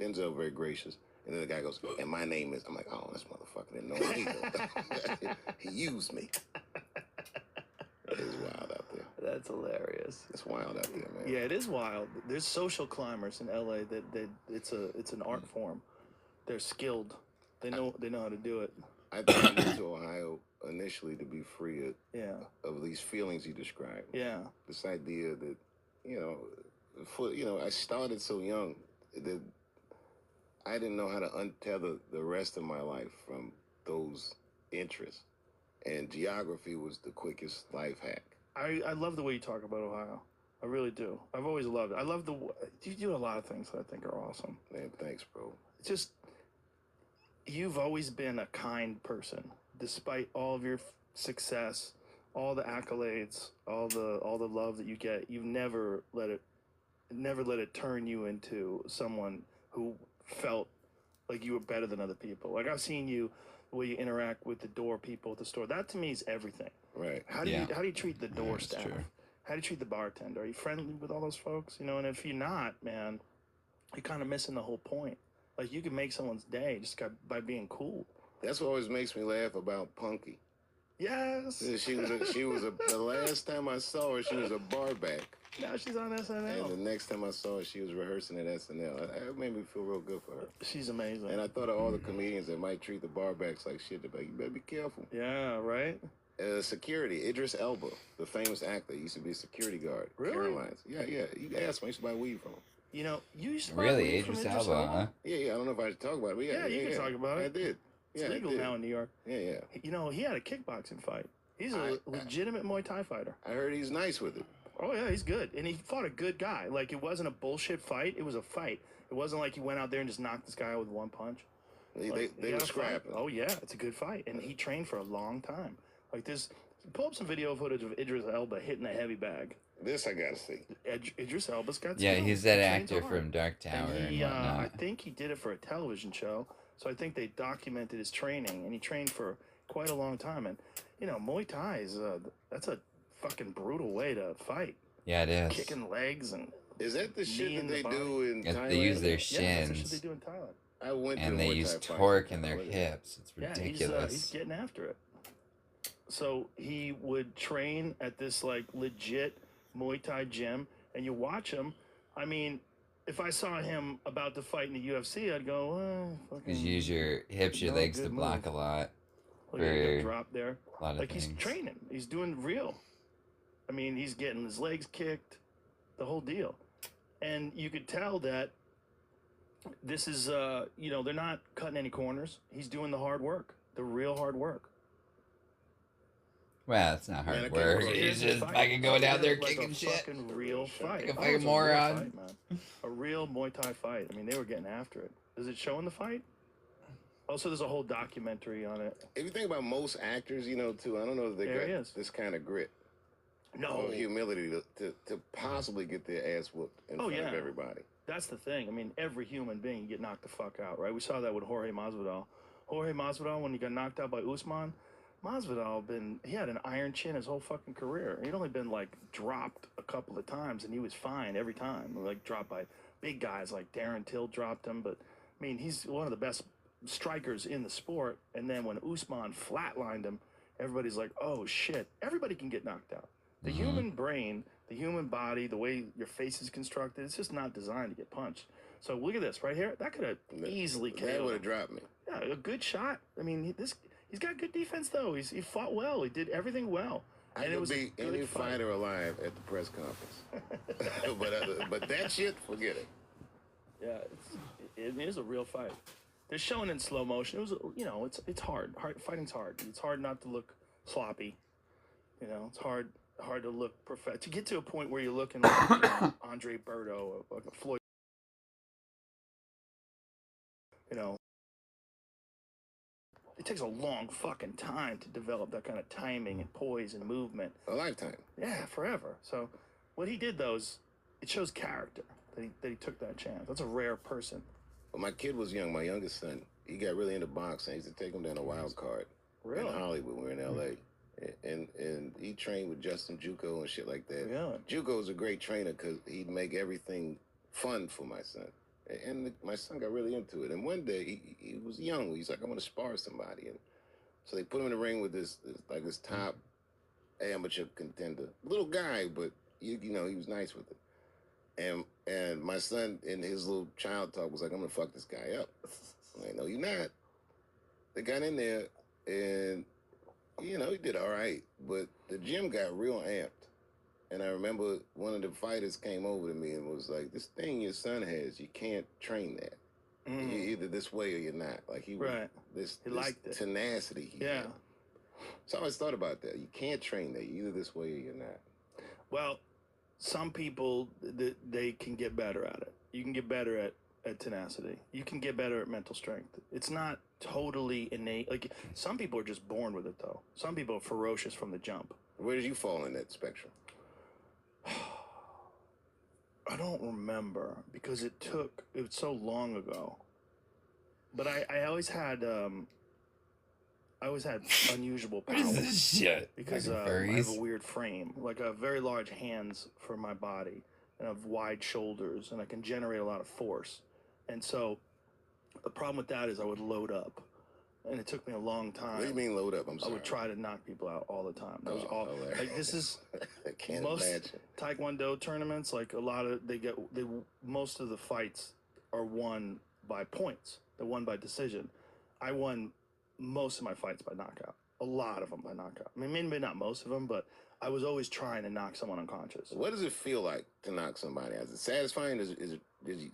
Denzel very gracious. And then the guy goes, and my name is, I'm like, oh, this motherfucker didn't know me. He used me. It's wild out there. That's hilarious. It's wild out there, man. Yeah, it is wild. There's social climbers in LA that it's an art form. They're skilled. They know how to do it. I think I moved to Ohio initially to be free of these feelings you described. Yeah. This idea that, I started so young that I didn't know how to untether the rest of my life from those interests. And geography was the quickest life hack. I love the way you talk about Ohio. I really do. I've always loved it. I love you do a lot of things that I think are awesome. Man, thanks, bro. It's just, you've always been a kind person, despite all of your success, all the accolades, all the love that you get. You've never let it turn you into someone who felt like you were better than other people. Like, I've seen you, the way you interact with the door people at the store. That to me is everything. Right. How do you treat the door staff? True. How do you treat the bartender? Are you friendly with all those folks? You know, and if you're not, man, you're kind of missing the whole point. Like, you can make someone's day just by being cool. That's what always makes me laugh about Punky. Yes. The last time I saw her, she was a barback. Now she's on SNL. And the next time I saw her, she was rehearsing at SNL. It made me feel real good for her. She's amazing. And I thought of all the comedians that might treat the barbacks like shit. They're like, you better be careful. Yeah, right? Security. Idris Elba, the famous actor, used to be a security guard. Really? Caroline's. Yeah. You asked me. I used to buy weed from him. You know, you used to buy Really, weed from Idris Idris Elba, huh? Yeah. I don't know if I should talk about it, but Yeah, you can talk about it. I did. It's Yeah, legal now in New York. Yeah. You know, he had a kickboxing fight. He's a legitimate Muay Thai fighter. I heard he's nice with it. Oh yeah, he's good, and he fought a good guy. Like, it wasn't a bullshit fight; it was a fight. It wasn't like he went out there and just knocked this guy out with one punch. They were scrapping. Oh yeah, it's a good fight, and he trained for a long time. Like this, pull up some video footage of Idris Elba hitting a heavy bag. This I gotta see. Idris Elba's got. Yeah, skill. he's that He trains actor hard. from Dark Tower and whatnot. I think he did it for a television show, so I think they documented his training, and he trained for quite a long time. And you know, Muay Thai is that's a fucking brutal way to fight. Yeah, it is. Kicking legs and. Is that the shit that they do in Yes, Thailand? they use their Yeah, that's the shins. shit they do in Thailand. I went And to they Muay use Thai fights torque in their Thailand. hips. It's Yeah, ridiculous. he's getting after it. So he would train at this like legit Muay Thai gym, and you watch him. I mean, if I saw him about to fight in the UFC, I'd go, Because you use your hips, your No, legs good to block move. a lot. Look at the For drop there. a lot of Like things. he's training. He's doing real. I mean, he's getting his legs kicked, the whole deal. And you could tell that this is, you know, they're not cutting any corners. He's doing the hard work, the real hard work. Well, it's not Man, I hard can't work. believe He's Here's the just fight. fucking going out there Like kicking a shit. fucking real fight. Like a Oh, fucking it was moron. real fight, man. A real Muay Thai fight. I mean, they were getting after it. Does it show in the fight? Also, there's a whole documentary on it. If you think about most actors, you know, too, I don't know if they There he got is. this kind of grit No, or humility to possibly get their ass whooped in front of everybody. that's the thing. I mean, every human being get knocked the fuck out, right? We saw that with Jorge Masvidal. Jorge Masvidal, when he got knocked out by Usman, Masvidal he had an iron chin his whole fucking career. He'd only been like dropped a couple of times, and he was fine every time. Like dropped by big guys like Darren Till dropped him, but I mean, he's one of the best strikers in the sport. And then when Usman flatlined him, everybody's like, oh shit, everybody can get knocked out. The human brain, the human body, the way your face is constructed, it's just not designed to get punched. So look at this right here. That could have easily killed That would him. have dropped me. Yeah, a good shot. I mean, he's got good defense though. He fought well. He did everything well. I And it could was a beat good any fight. fighter alive at the press conference. but that shit, forget it. Yeah, it is a real fight. They're showing in slow motion. It was, you know, it's hard. Fighting's hard. It's hard not to look sloppy. You know, it's hard to look perfect. To get to a point where you're looking like Andre Berto or like a Floyd. You know, it takes a long fucking time to develop that kind of timing and poise and movement. A lifetime. Yeah, forever. So what he did though is it shows character that he took that chance. That's a rare person. When my kid was young, my youngest son, he got really into boxing. I used to take him down to Wild Card Really? in Hollywood. We were in L.A. And he trained with Justin Juco and shit like that. Really? Juco's a great trainer because he'd make everything fun for my son. And my son got really into it. And one day, he was young. He's like, I want to spar somebody. And so they put him in the ring with this top amateur contender. Little guy, but, you know, he was nice with it. And my son, in his little child talk, was like, I'm going to fuck this guy up. I'm like, no, you're not. They got in there, and, you know, he did all right. But the gym got real amped. And I remember one of the fighters came over to me and was like, this thing your son has, you can't train that. You're either this way or you're not. Like, he liked it. tenacity. Yeah. So I always thought about that. You can't train that. You're either this way or you're not. Well, some people, they can get better at it. You can get better at tenacity. You can get better at mental strength. It's not totally innate. Like, some people are just born with it, though. Some people are ferocious from the jump. Where did you fall in that spectrum? I don't remember because it was so long ago. But I always had unusual What is powers this shit? because Fucking I have furries? a weird frame, like very large hands for my body, and I have wide shoulders, and I can generate a lot of force. And so the problem with that is I would load up, and it took me a long time. What do you mean load up? I'm I sorry. would try to knock people out all the time. That was Oh, all. hilarious. Like, this is I can't most imagine. Taekwondo tournaments. Like, a lot of most of the fights are won by points. They're won by decision. I won most of my fights by knockout. A lot of them by knockout. I mean, maybe not most of them, but I was always trying to knock someone unconscious. What does it feel like to knock somebody out? Is it satisfying? Does it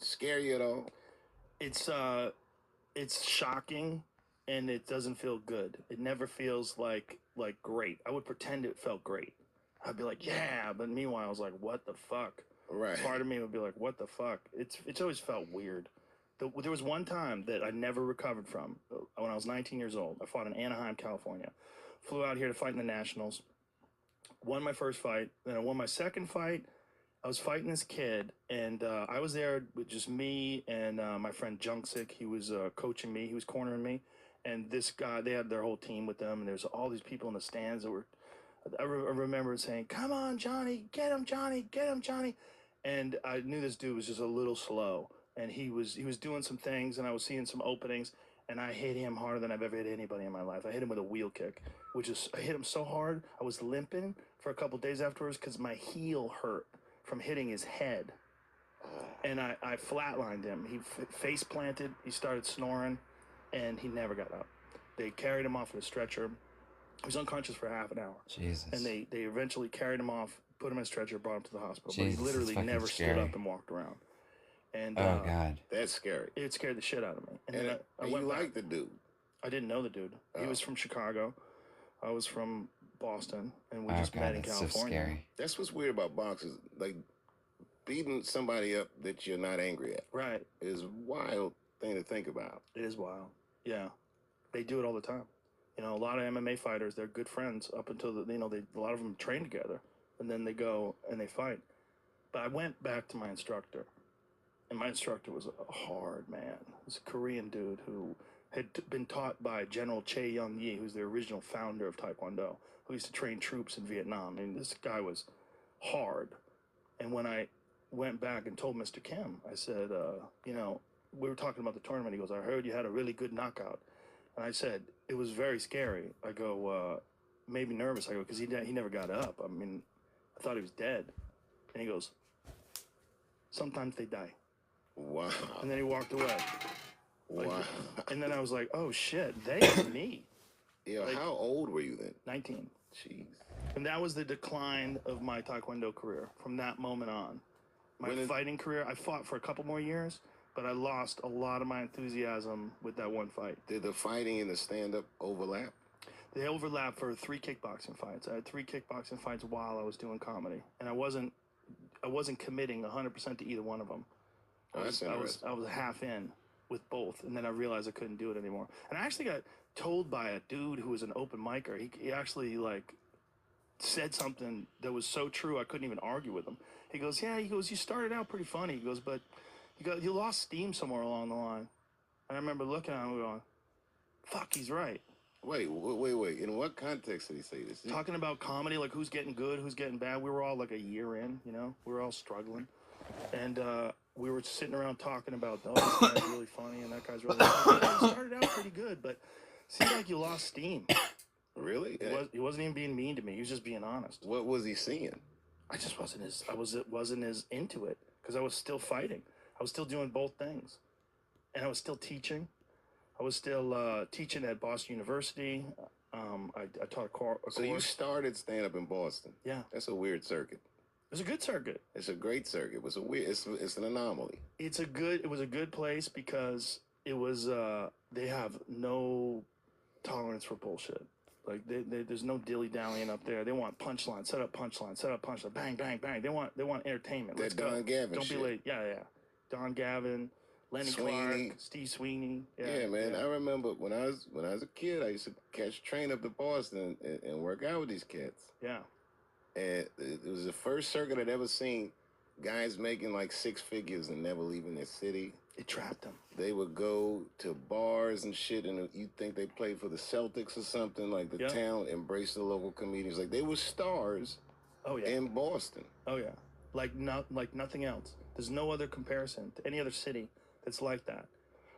scare you at all? It's shocking, and it doesn't feel good. It never feels like like great. I would pretend it felt great. I'd be like, yeah, but meanwhile I was like, what the fuck? Right. Part of me would be like, what the fuck? It's always felt weird. There was one time that I never recovered from when I was 19 years old. I fought in Anaheim, California. Flew out here to fight in the Nationals. Won my first fight. Then I won my second fight. I was fighting this kid, and I was there with just me and my friend Junksick. He was coaching me. He was cornering me. And this guy, they had their whole team with them, and there's all these people in the stands that were. I remember saying, "Come on, Johnny, get him, Johnny, get him, Johnny." And I knew this dude was just a little slow, and he was doing some things, and I was seeing some openings, and I hit him harder than I've ever hit anybody in my life. I hit him with a wheel kick, which is I hit him so hard I was limping for a couple days afterwards because my heel hurt from hitting his head, and I flatlined him. He face planted. He started snoring, and he never got up. They carried him off in a stretcher. He was unconscious for half an hour. Jesus. And they eventually carried him off, put him in a stretcher, brought him to the hospital. Jesus, but he literally never scary. stood up and walked around. And oh God, That's scary. it scared the shit out of me. And And, then I and went you back. like the dude. I didn't know the dude. He Oh. was from Chicago. I was from Boston, and we oh just God, met in that's California. so scary. That's what's weird about boxers. Like, beating somebody up that you're not angry at Right. is a wild thing to think about. It is wild. Yeah. They do it all the time. You know, a lot of MMA fighters, they're good friends up until a lot of them train together, and then they go and they fight. But I went back to my instructor, and my instructor was a hard man. He was a Korean dude who had been taught by General Chae Young-yi, who's the original founder of Taekwondo, who used to train troops in Vietnam. I mean, this guy was hard. And when I went back and told Mr. Kim, I said, we were talking about the tournament. He goes, I heard you had a really good knockout. And I said, it was very scary. I go, maybe nervous. I go, because he never got up. I mean, I thought he was dead. And he goes, sometimes they die. Wow. And then he walked away. Wow. And then I was like, oh shit, they me. Yeah, how old were you then? 19. Jeez. And that was the decline of my Taekwondo career from that moment on. My fighting career, I fought for a couple more years, but I lost a lot of my enthusiasm with that one fight. Did the fighting and the stand-up overlap? They overlapped for 3 kickboxing fights. I had 3 kickboxing fights while I was doing comedy, and I wasn't committing 100% to either one of them. Oh, that's interesting. I was half in with both, and then I realized I couldn't do it anymore. And I actually got told by a dude who was an open micer. He actually like said something that was so true I couldn't even argue with him. He goes, "Yeah," he goes, "you started out pretty funny." He goes, "But you lost steam somewhere along the line." And I remember looking at him and going, "Fuck, he's right." Wait. In what context did he say this? Talking about comedy, like who's getting good, who's getting bad. We were all like a year in, you know? We were all struggling. And we were sitting around talking about, oh, this guy's really funny and that guy's really funny. You started out pretty good, but it seemed like you lost steam. Really? He wasn't even being mean to me. He was just being honest. What was he seeing? I just wasn't as into it because I was still fighting. I was still doing both things. And I was still teaching. I was still teaching at Boston University. I taught a course. So you started stand-up in Boston? Yeah. That's a weird circuit. It was a good circuit. It's a great circuit. It was a weird. It's an anomaly. It was a good place because it was they have no tolerance for bullshit. Like there's no dilly dallying up there. They want punchline, set up punchline, bang bang bang. They want entertainment. Let's Don go. Gavin Don't shit. be late. Yeah. Don Gavin, Lenny Sweeney. Clark, Steve Sweeney. Yeah, man. I remember when I was a kid, I used to catch train up to Boston and work out with these cats. Yeah. And it was the first circuit I'd ever seen guys making like 6 figures and never leaving their city. It trapped them. They would go to bars and shit, and you'd think they played for the Celtics or something. Like the town embraced the local comedians. Like they were stars. Oh yeah. In Boston. Oh yeah. Like nothing else. There's no other comparison to any other city that's like that.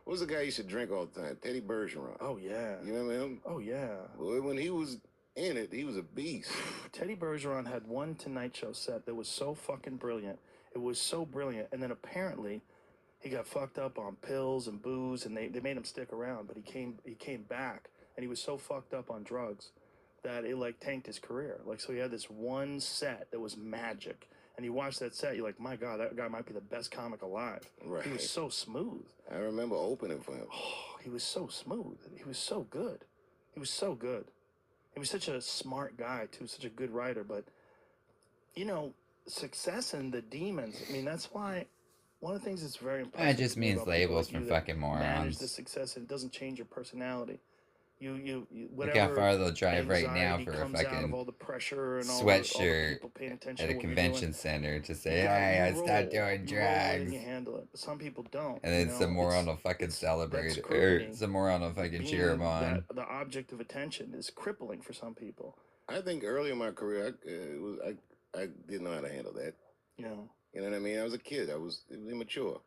What was the guy you used to drink all the time? Teddy Bergeron. Oh yeah. You remember him? Oh yeah. Well, when he was in it, he was a beast. Teddy Bergeron had one Tonight Show set that was so fucking brilliant. It was so brilliant. And then apparently he got fucked up on pills and booze, and they made him stick around, but he came back, and he was so fucked up on drugs that it like tanked his career. Like, so he had this one set that was magic, and you watch that set, you're like, my God, that guy might be the best comic alive. Right. He was so smooth. I remember opening for him. Oh, he was so smooth. He was so good. He was so good. He was such a smart guy too, such a good writer. But you know, success and the demons. I mean, that's why one of the things that's very It impressive just to me means about people labels like for you that fucking manage the morons. success and it doesn't change your personality. You Look how whatever far they'll drive right now anxiety for a comes out of fucking all the pressure and all the sweatshirt people paying attention at to a what you're doing. convention center to say, You hey, I stopped roll, doing you roll with it and drugs. you handle it. But some people don't. And You then some know, moron will fucking it's that celebrate it. Or scrutiny, some moron will fucking cheer him being on. the object of attention is crippling for some people. I think early in my career, I didn't know how to handle that. You know, You know what I mean? I was a kid. It was immature.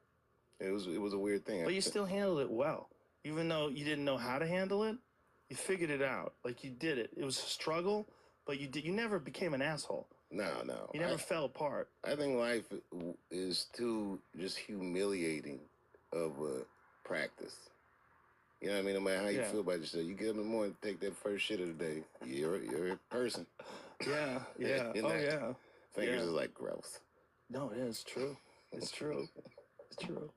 It was a weird thing. but you still handled it well, even though you didn't know how to handle it. You figured it out. Like you did it. It was a struggle, but you did. You never became an asshole. No. You never fell apart. I think life is too just humiliating of a practice. You know what I mean? No matter how you feel about yourself, you get up in the morning, take that first shit of the day. You're a person. Yeah. Yeah. Fingers is like growth. No, it is true. It's true. It's true.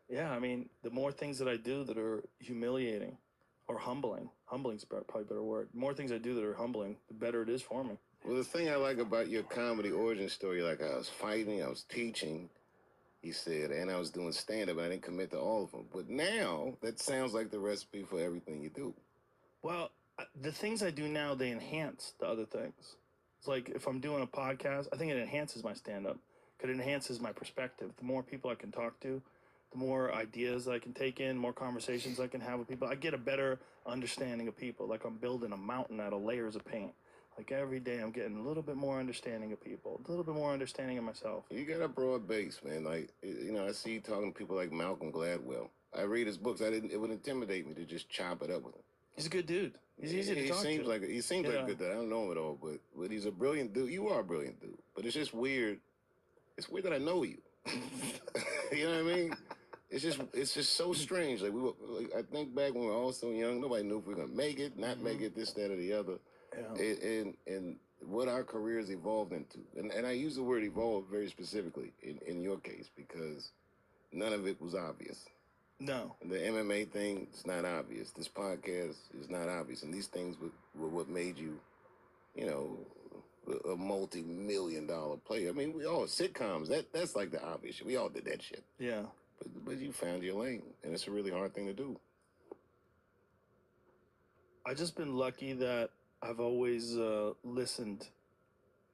Yeah, I mean, the more things that I do that are humiliating or humbling's probably a better word. The more things I do that are humbling, the better it is for me. Well, the thing I like about your comedy origin story, like I was fighting, I was teaching, he said, and I was doing stand-up, and I didn't commit to all of them. But now, that sounds like the recipe for everything you do. Well, the things I do now, they enhance the other things. It's like if I'm doing a podcast, I think it enhances my stand-up because it enhances my perspective. The more people I can talk to, the more ideas I can take in, more conversations I can have with people. I get a better understanding of people. Like I'm building a mountain out of layers of paint. Like every day I'm getting a little bit more understanding of people, a little bit more understanding of myself. You got a broad base, man. Like, you know, I see you talking to people like Malcolm Gladwell. I read his books. It would intimidate me to just chop it up with him. He's a good dude. He's easy to talk to. He seems like a good dude. I don't know him at all, but he's a brilliant dude. You are a brilliant dude. But it's just weird. It's weird that I know you. You know what I mean? It's just so strange. Like I think back when we were all so young, nobody knew if we were gonna make it, not make it, this, that, or the other. Yeah. And what our careers evolved into. And I use the word evolved very specifically in your case because none of it was obvious. No. The MMA thing is not obvious. This podcast is not obvious. And these things were what made you, you know, a multi-million-dollar player. I mean, we all sitcoms. That's like the obvious shit. We all did that shit. Yeah. But you found your lane, and it's a really hard thing to do. I've just been lucky that I've always listened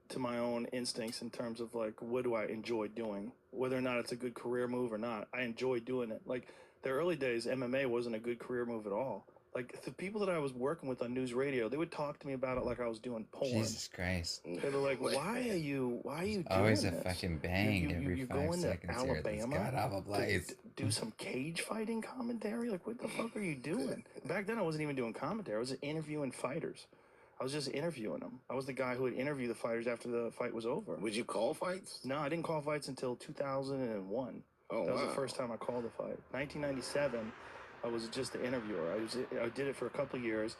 to my own instincts in terms of like what do I enjoy doing, whether or not it's a good career move or not. I enjoy doing it. Like the early days, MMA wasn't a good career move at all. Like the people that I was working with on news radio, they would talk to me about it like I was doing porn. Jesus Christ! They were like, "Why are you doing always a this? fucking bang every 5 seconds here at this god-awful place. Do some cage fighting commentary? Like, what the fuck are you doing?" Back then, I wasn't even doing commentary. I was interviewing fighters. I was just interviewing them. I was the guy who would interview the fighters after the fight was over. Would you call fights? No, I didn't call fights until 2001. Oh, that was the first time I called a fight. 1997, I was just the interviewer. I did it for a couple of years,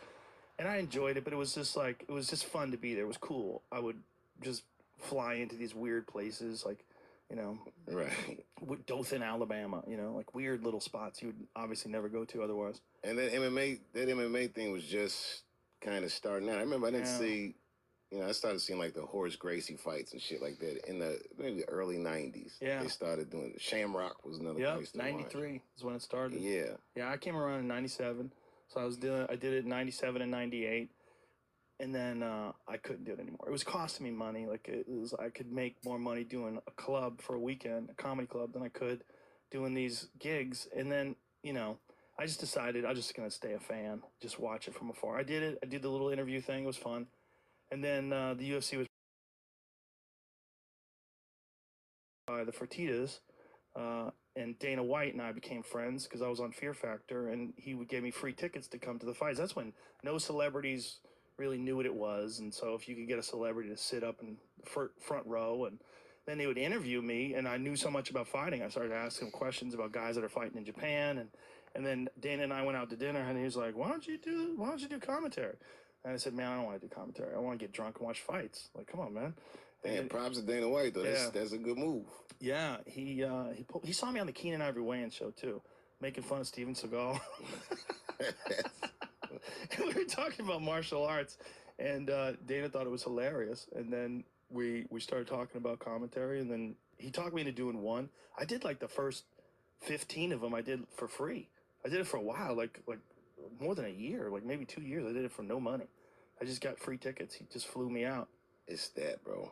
and I enjoyed it. But it was just fun to be there. It was cool. I would just fly into these weird places, like, you know, right, Dothan, Alabama. You know, like weird little spots you would obviously never go to otherwise. And that MMA thing was just kind of starting out. I remember I didn't see, you know, I started seeing like the Horace Gracie fights and shit like that in maybe the early 90s. Yeah. They started doing Shamrock was another place to 93 watch. is when it started. Yeah. Yeah, I came around in 97. So I did it in 97 and 98. And then I couldn't do it anymore. It was costing me money. Like I could make more money doing a club for a weekend, a comedy club, than I could doing these gigs. And then, you know, I just decided I'm just going to stay a fan, just watch it from afar. I did it. I did the little interview thing. It was fun. And then the UFC was by the Fertittas, and Dana White and I became friends because I was on Fear Factor, and he would give me free tickets to come to the fights. That's when no celebrities really knew what it was, and so if you could get a celebrity to sit up in the front row, and then they would interview me, and I knew so much about fighting, I started asking him questions about guys that are fighting in Japan, and then Dana and I went out to dinner, and he was like, why don't you do commentary? And I said, man, I don't want to do commentary. I want to get drunk and watch fights. Like, come on, man. And props to Dana White, though. That's a good move. Yeah, he saw me on the Keenan Ivory Wayans show, too, making fun of Steven Seagal. We were talking about martial arts, And Dana thought it was hilarious. And then we started talking about commentary, and then he talked me into doing one. I did like the first 15 of them. I did for free. I did it for a while, like more than a year, like maybe 2 years. I did it for no money. I just got free tickets. He just flew me out. It's that, bro.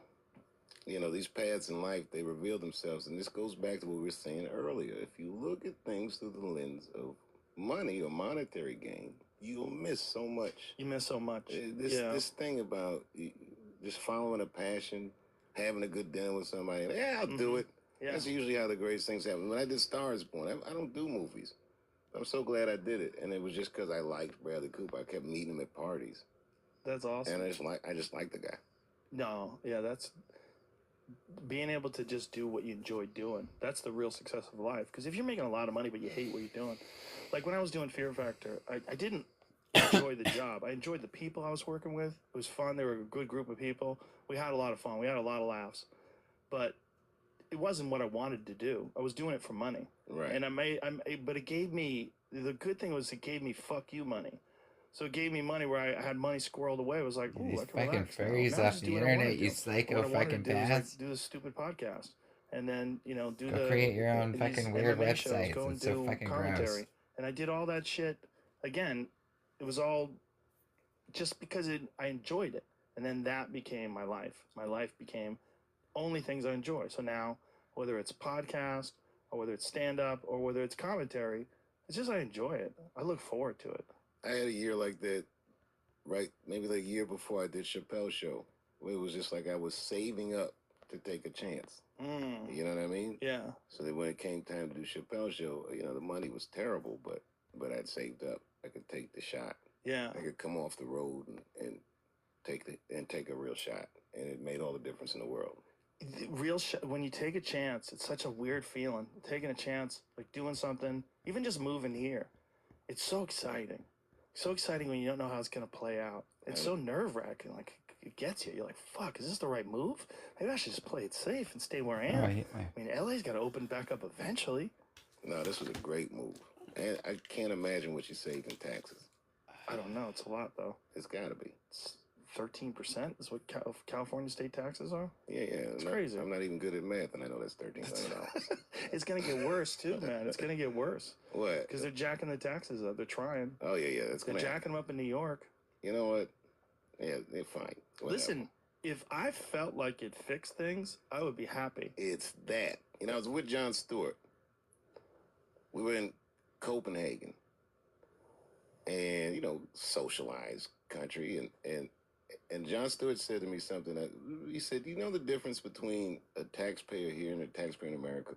You know, these paths in life, they reveal themselves. And this goes back to what we were saying earlier. If you look at things through the lens of money or monetary gain, you'll miss so much. You miss so much. This thing about just following a passion, having a good dinner with somebody, I'll do it. Yeah. That's usually how the greatest things happen. When I did Star is Born, I don't do movies. I'm so glad I did it. And it was just because I liked Bradley Cooper. I kept meeting him at parties. That's awesome. And I just like the guy. No, yeah, that's being able to just do what you enjoy doing. That's the real success of life. Because if you're making a lot of money but you hate what you're doing, like when I was doing Fear Factor, I didn't enjoy the job. I enjoyed the people I was working with. It was fun. They were a good group of people. We had a lot of fun. We had a lot of laughs. But it wasn't what I wanted to do. I was doing it for money. Right. And but it gave me, the good thing was it gave me fuck you money. So it gave me money where I had money squirreled away. It was like, ooh, these I can fucking relax furries now. off the internet, you psycho fucking paths. Do this stupid podcast, and then create your own fucking weird MMA websites. Go and it's so fucking gross. And I did all that shit. Again, it was all just because I enjoyed it, and then that became my life. My life became only things I enjoy. So now, whether it's podcast or whether it's stand up or whether it's commentary, it's just I enjoy it. I look forward to it. I had a year like that, right? Maybe like a year before I did Chappelle's show. Where it was just like I was saving up to take a chance. You know what I mean? Yeah. So that when it came time to do Chappelle's show, the money was terrible, but I'd saved up. I could take the shot. Yeah. I could come off the road and take a real shot, and it made all the difference in the world. When you take a chance, it's such a weird feeling. Taking a chance, like doing something, even just moving here, it's so exciting. So exciting when you don't know how it's going to play out. It's so nerve-wracking. Like, it gets you. You're like, fuck, is this the right move? Maybe I should just play it safe and stay where I am. Right. I mean, LA's got to open back up eventually. No, this was a great move. And I can't imagine what you saved in taxes. I don't know. It's a lot, though. It's got to be. It's 13% is what California state taxes are? Yeah. It's crazy. I'm not even good at math, and I know that's $1,300. It's going to get worse, too, man. It's going to get worse. What? Because they're jacking the taxes up. They're trying. Oh, yeah. They're jacking them up in New York. You know what? Yeah, they're fine. Whatever. Listen, if I felt like it fixed things, I would be happy. It's that. I was with Jon Stewart. We were in Copenhagen. And, socialized country. And Jon Stewart said to me something. He said, you know the difference between a taxpayer here and a taxpayer in America?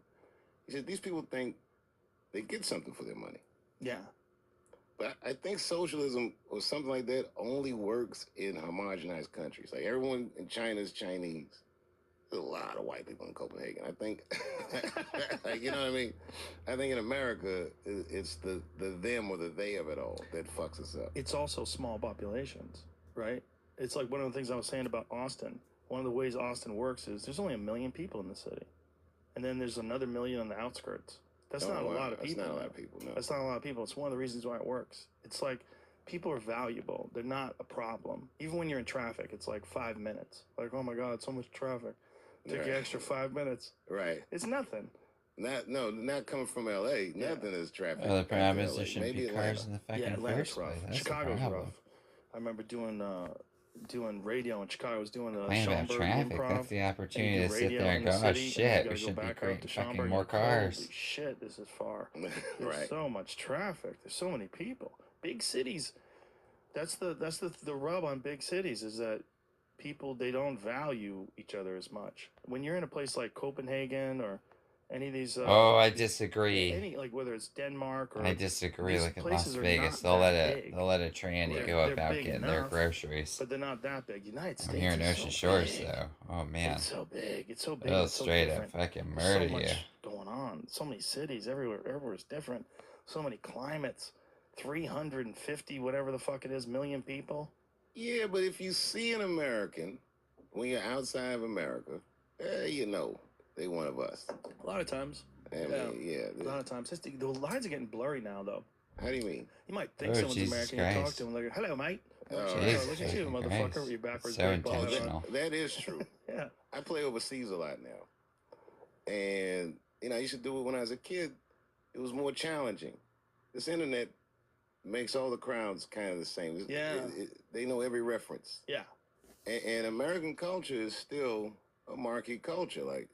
He said, these people think they get something for their money. Yeah. But I think socialism or something like that only works in homogenized countries. Like everyone in China is Chinese. There's a lot of white people in Copenhagen. I think, like, you know what I mean? I think in America, it's the them or the they of it all that fucks us up. It's also small populations, right? It's like one of the things I was saying about Austin. One of the ways Austin works is there's only 1 million people in the city. And then there's another million on the outskirts. That's not a lot of people. That's not a lot of people, no. That's not a lot of people. It's one of the reasons why it works. It's like people are valuable. They're not a problem. Even when you're in traffic, it's like 5 minutes. Like, oh my God, so much traffic. Took you extra 5 minutes. Right. It's nothing. Not coming from LA. Nothing is traffic. Well, the problem is there shouldn't be cars in the fucking first place. That's Chicago's the problem. rough. I remember doing radio in Chicago. I was doing the Complain about Schaumburg traffic. Improv. That's the opportunity to sit radio there in and the go, oh city, and shit, you we gotta should go be back out creating to fucking Schaumburg. more cars. Holy shit, this is far. There's Right. so much traffic. There's so many people. Big cities. That's the rub on big cities is that people, they don't value each other as much. When you're in a place like Copenhagen or any of these I disagree. like whether it's Denmark or I disagree. these Like in Las places are Vegas, not they'll let that a big. they'll let a tranny They're- go about they're big getting their enough, groceries. but they're not that big. United States I'm here in is Ocean so Shores big. though. Oh man, It's so big. It's so big. they'll It's so straight up different. fucking There's murder so you. much going on. So many cities everywhere. Everywhere's different. So many climates. 350 whatever the fuck it is million people. Yeah, but if you see an American when you're outside of America, they one of us. A lot of times. I mean, A lot of times. The lines are getting blurry now, though. How do you mean? You might think Oh, someone's Jesus American. You talk Christ. to them like, "Hello, mate." Like, All yeah, right. Jesus look at you, fucking motherfucker, Christ. with your backwards So baseball hat intentional. on. That is true. Yeah. I play overseas a lot now, and I used to do it when I was a kid. It was more challenging. This internet makes all the crowds kind of the same. Yeah. They know every reference. Yeah. And American culture is still a marquee culture. Like,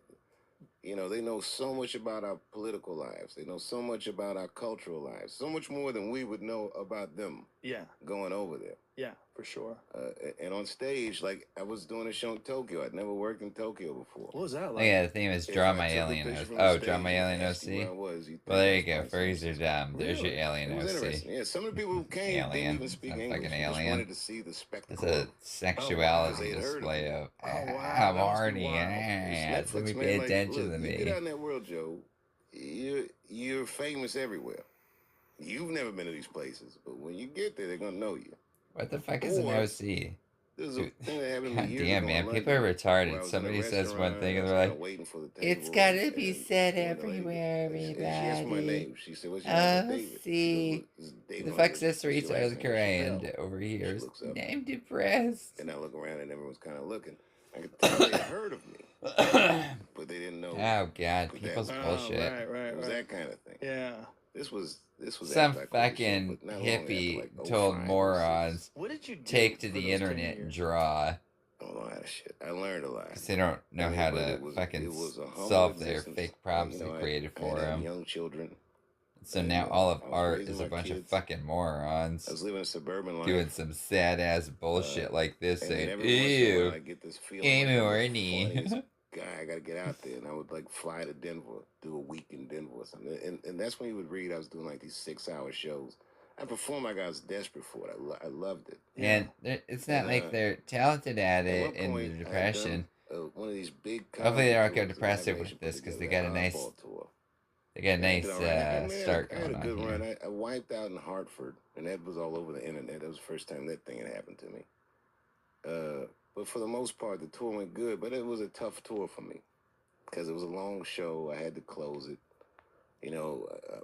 they know so much about our political lives. They know so much about our cultural lives. So much more than we would know about them. Yeah. Going over there. Yeah, for sure. And on stage, like, I was doing a show in Tokyo. I'd never worked in Tokyo before. What was that Oh like? yeah, the theme is If Draw I My took a Alien picture OC. from the Oh, stage Draw My and Alien asked you where I OC. was, you'd Well, think I there you was go. probably Furries are racist. dumb. There's your Really? alien It was OC. interesting. Yeah, some of the people who came didn't Alien. even speak A English. fucking They just alien. wanted to see the It's spectacle. a sexuality They'd heard of display me. of Oh, wow, I'm that must be horny. wild. It's Let me Netflix, pay man. Like, attention look, to you get out me. in that world, Joe. You're famous everywhere. You've never been to these places, but when you get there, they're gonna know you. What the fuck is an Or OC? there's a thing that happened to me God years damn, ago in man. People are London, where I retarded. was in a Somebody says one restaurant thing and I and was they're kind like, of waiting for the table. it's gotta be and said one of the ladies- everywhere, and she asked my everybody. name. She said, "What's your name?" I said, David. She OC. goes, "This is David." The I fuck's go, this "What's your last retard name?" grand Chappelle. over She here? looks up. I'm depressed. And I look around and everyone's kind of looking. I could tell they heard of me, but they didn't know. Oh god, who people's that Oh, bullshit. right. It was that kind of thing. Yeah. This was Some after I quit the show, fucking but not long after, hippie like, told 05, 06. morons What did you do take to for the those 10 internet and years? draw I don't know how to shit. I learned a lot. because they don't know how but to fucking it was a humble solve their existence. fake problems they I created had for them. young children. So and, now all of I was art raising is a my bunch of kids. fucking I morons was living a suburban life. doing some sad ass bullshit like this, and then saying, every once in a while, I "Ew, get this feeling I'm like I'm the horny." funniest guy. I gotta get out there, and I would like fly to Denver, do a week in Denver or something. And that's when you would read. I was doing like these 6-hour shows. I performed like I was desperate for it. I loved it. And it's not like they're talented at At it one in point, the I had depression. done one of these big. Hopefully they don't go tours that depressive Live with Nation put this because they together, got a that nice, oddball tour. they got a And I nice did all right. start I had going a on good run. here. I wiped out in Hartford, and that was all over the internet. That was the first time that thing had happened to me. But for the most part, the tour went good. But it was a tough tour for me because it was a long show. I had to close it.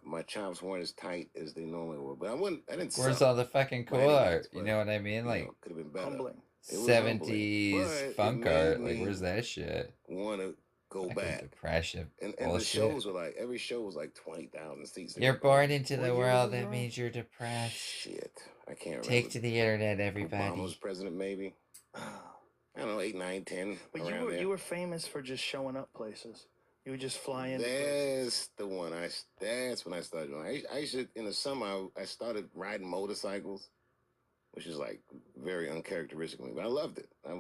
My chops weren't as tight as they normally were. But I didn't. Where's suck all the fucking by cool any art? means, You but, know what I mean? Like could have been better. Humbling. It was humbling, 70s but it funk made art. Like me where's that shit? Want to go Fucking back. depression. And the Bullshit. shows were like, every show was like 20,000 seats. You're born into What the year world. was That that? means you're depressed. Shit, I can't remember. Take to the internet, Obama everybody. was president, maybe. I don't know, 8, 9, 10. But you were famous for just showing up places. You would just fly in. That's the one. That's when I started doing. I used to, in the summer, I started riding motorcycles, which is like very uncharacteristic of me, but I loved it. I said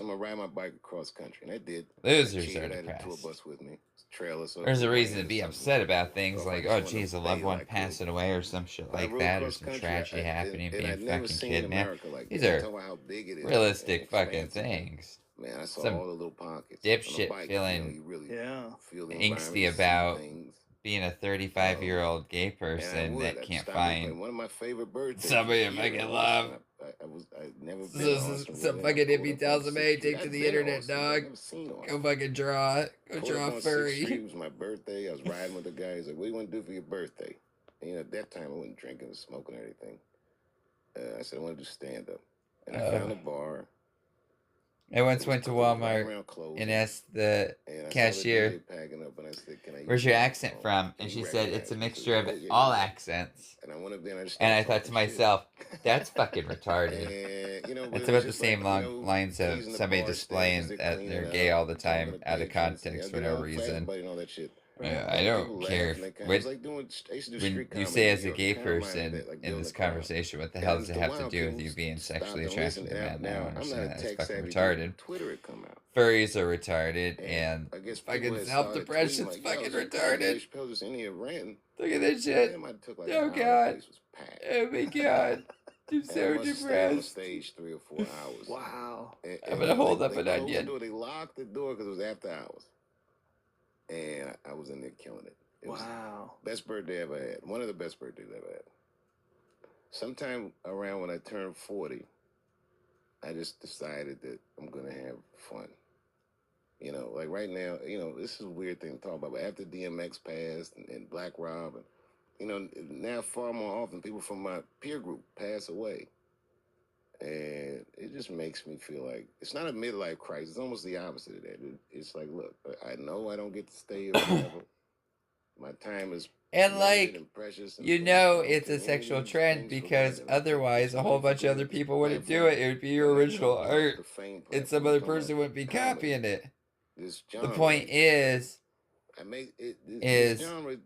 I'm gonna ride my bike across country, and I did. Losers I are had a tour depressed. bus with me, trailer. So There's a it reason to rained be or upset something. about things So if I like, just oh, wanted to geez, a loved bathe, one I could. passing away or some shit But I like rode that, or across some country, tragedy happening, and being I'd never fucking seen kidnapped. America like These that. are Talk about how big it is. realistic and fucking expansive. things. Man, I saw Some all the little pockets. dipshit On a bike, feeling you really feel the angsty environment, you see about things. being a 35-year-old gay person that I'd can't stop and find play. One of my favorite birthdays. somebody was to here in fucking Austin. love. I'd never been to So, Austin. some really. fucking I pulled hippie up tells on him, 6th hey, Street. take to I'd the been to internet, Austin, but I'd dog. never seen Austin. Go fucking draw. Go Pulled draw up a on 6th furry. Street. It was my birthday. I was riding with the guy. He's like, what do you want to do for your birthday? And, at that time, I wasn't drinking or smoking or anything. I said, I want to do stand-up. And I found a bar. I once went to Walmart and asked the cashier, where's your accent from? And she said, it's a mixture of all accents. And I went up there and I just And I thought to myself, that's fucking retarded. And, It's about the same lines of somebody displaying that they're gay all the time out of context for no reason. I don't care when you say as a gay person in this conversation, what the hell does it have to do with you being sexually attracted to men? I don't understand that. It's fucking retarded. Furries are retarded, and fucking self-depression's fucking retarded. Look at this shit. Oh god. Oh my god. I'm so depressed. Stage 3 or 4 hours. Wow. I'm gonna hold up an onion. They locked the door because it was after hours. And I was in there killing it. It was best birthday I ever had. One of the best birthdays I ever had. Sometime around when I turned 40, I just decided that I'm going to have fun. Like right now, this is a weird thing to talk about, but after DMX passed and Black Rob, and, now far more often people from my peer group pass away. And it just makes me feel like it's not a midlife crisis. It's almost the opposite of that. It's like, look, I know I don't get to stay here forever. My time is And limited like, and precious, you and know, how it's can a any of sexual these trend things provide? because And I take otherwise this a whole money for bunch of doing other this people wouldn't do platform, it. It would be and your I'm not original talking about art, the fame and platform. some I'm other talking about person wouldn't be comedy. copying it. This The genre, point is, I make it. This is genre it's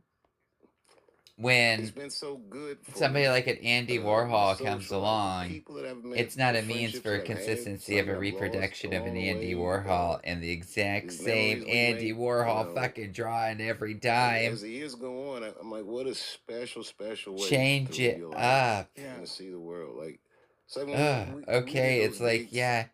when been so good somebody for like an Andy my Warhol comes social life. The along, people that I've met, it's not the a means friendships for that a I've had, consistency some of a that I've lost reproduction of an along the Andy way. Warhol and the exact These same memories we Andy make, Warhol fucking drawing every as time. the years go on, I'm like, what a special, special way to Change it realize up. and to see the world. Like, it's like when we did Okay, those it's like, dates. yeah,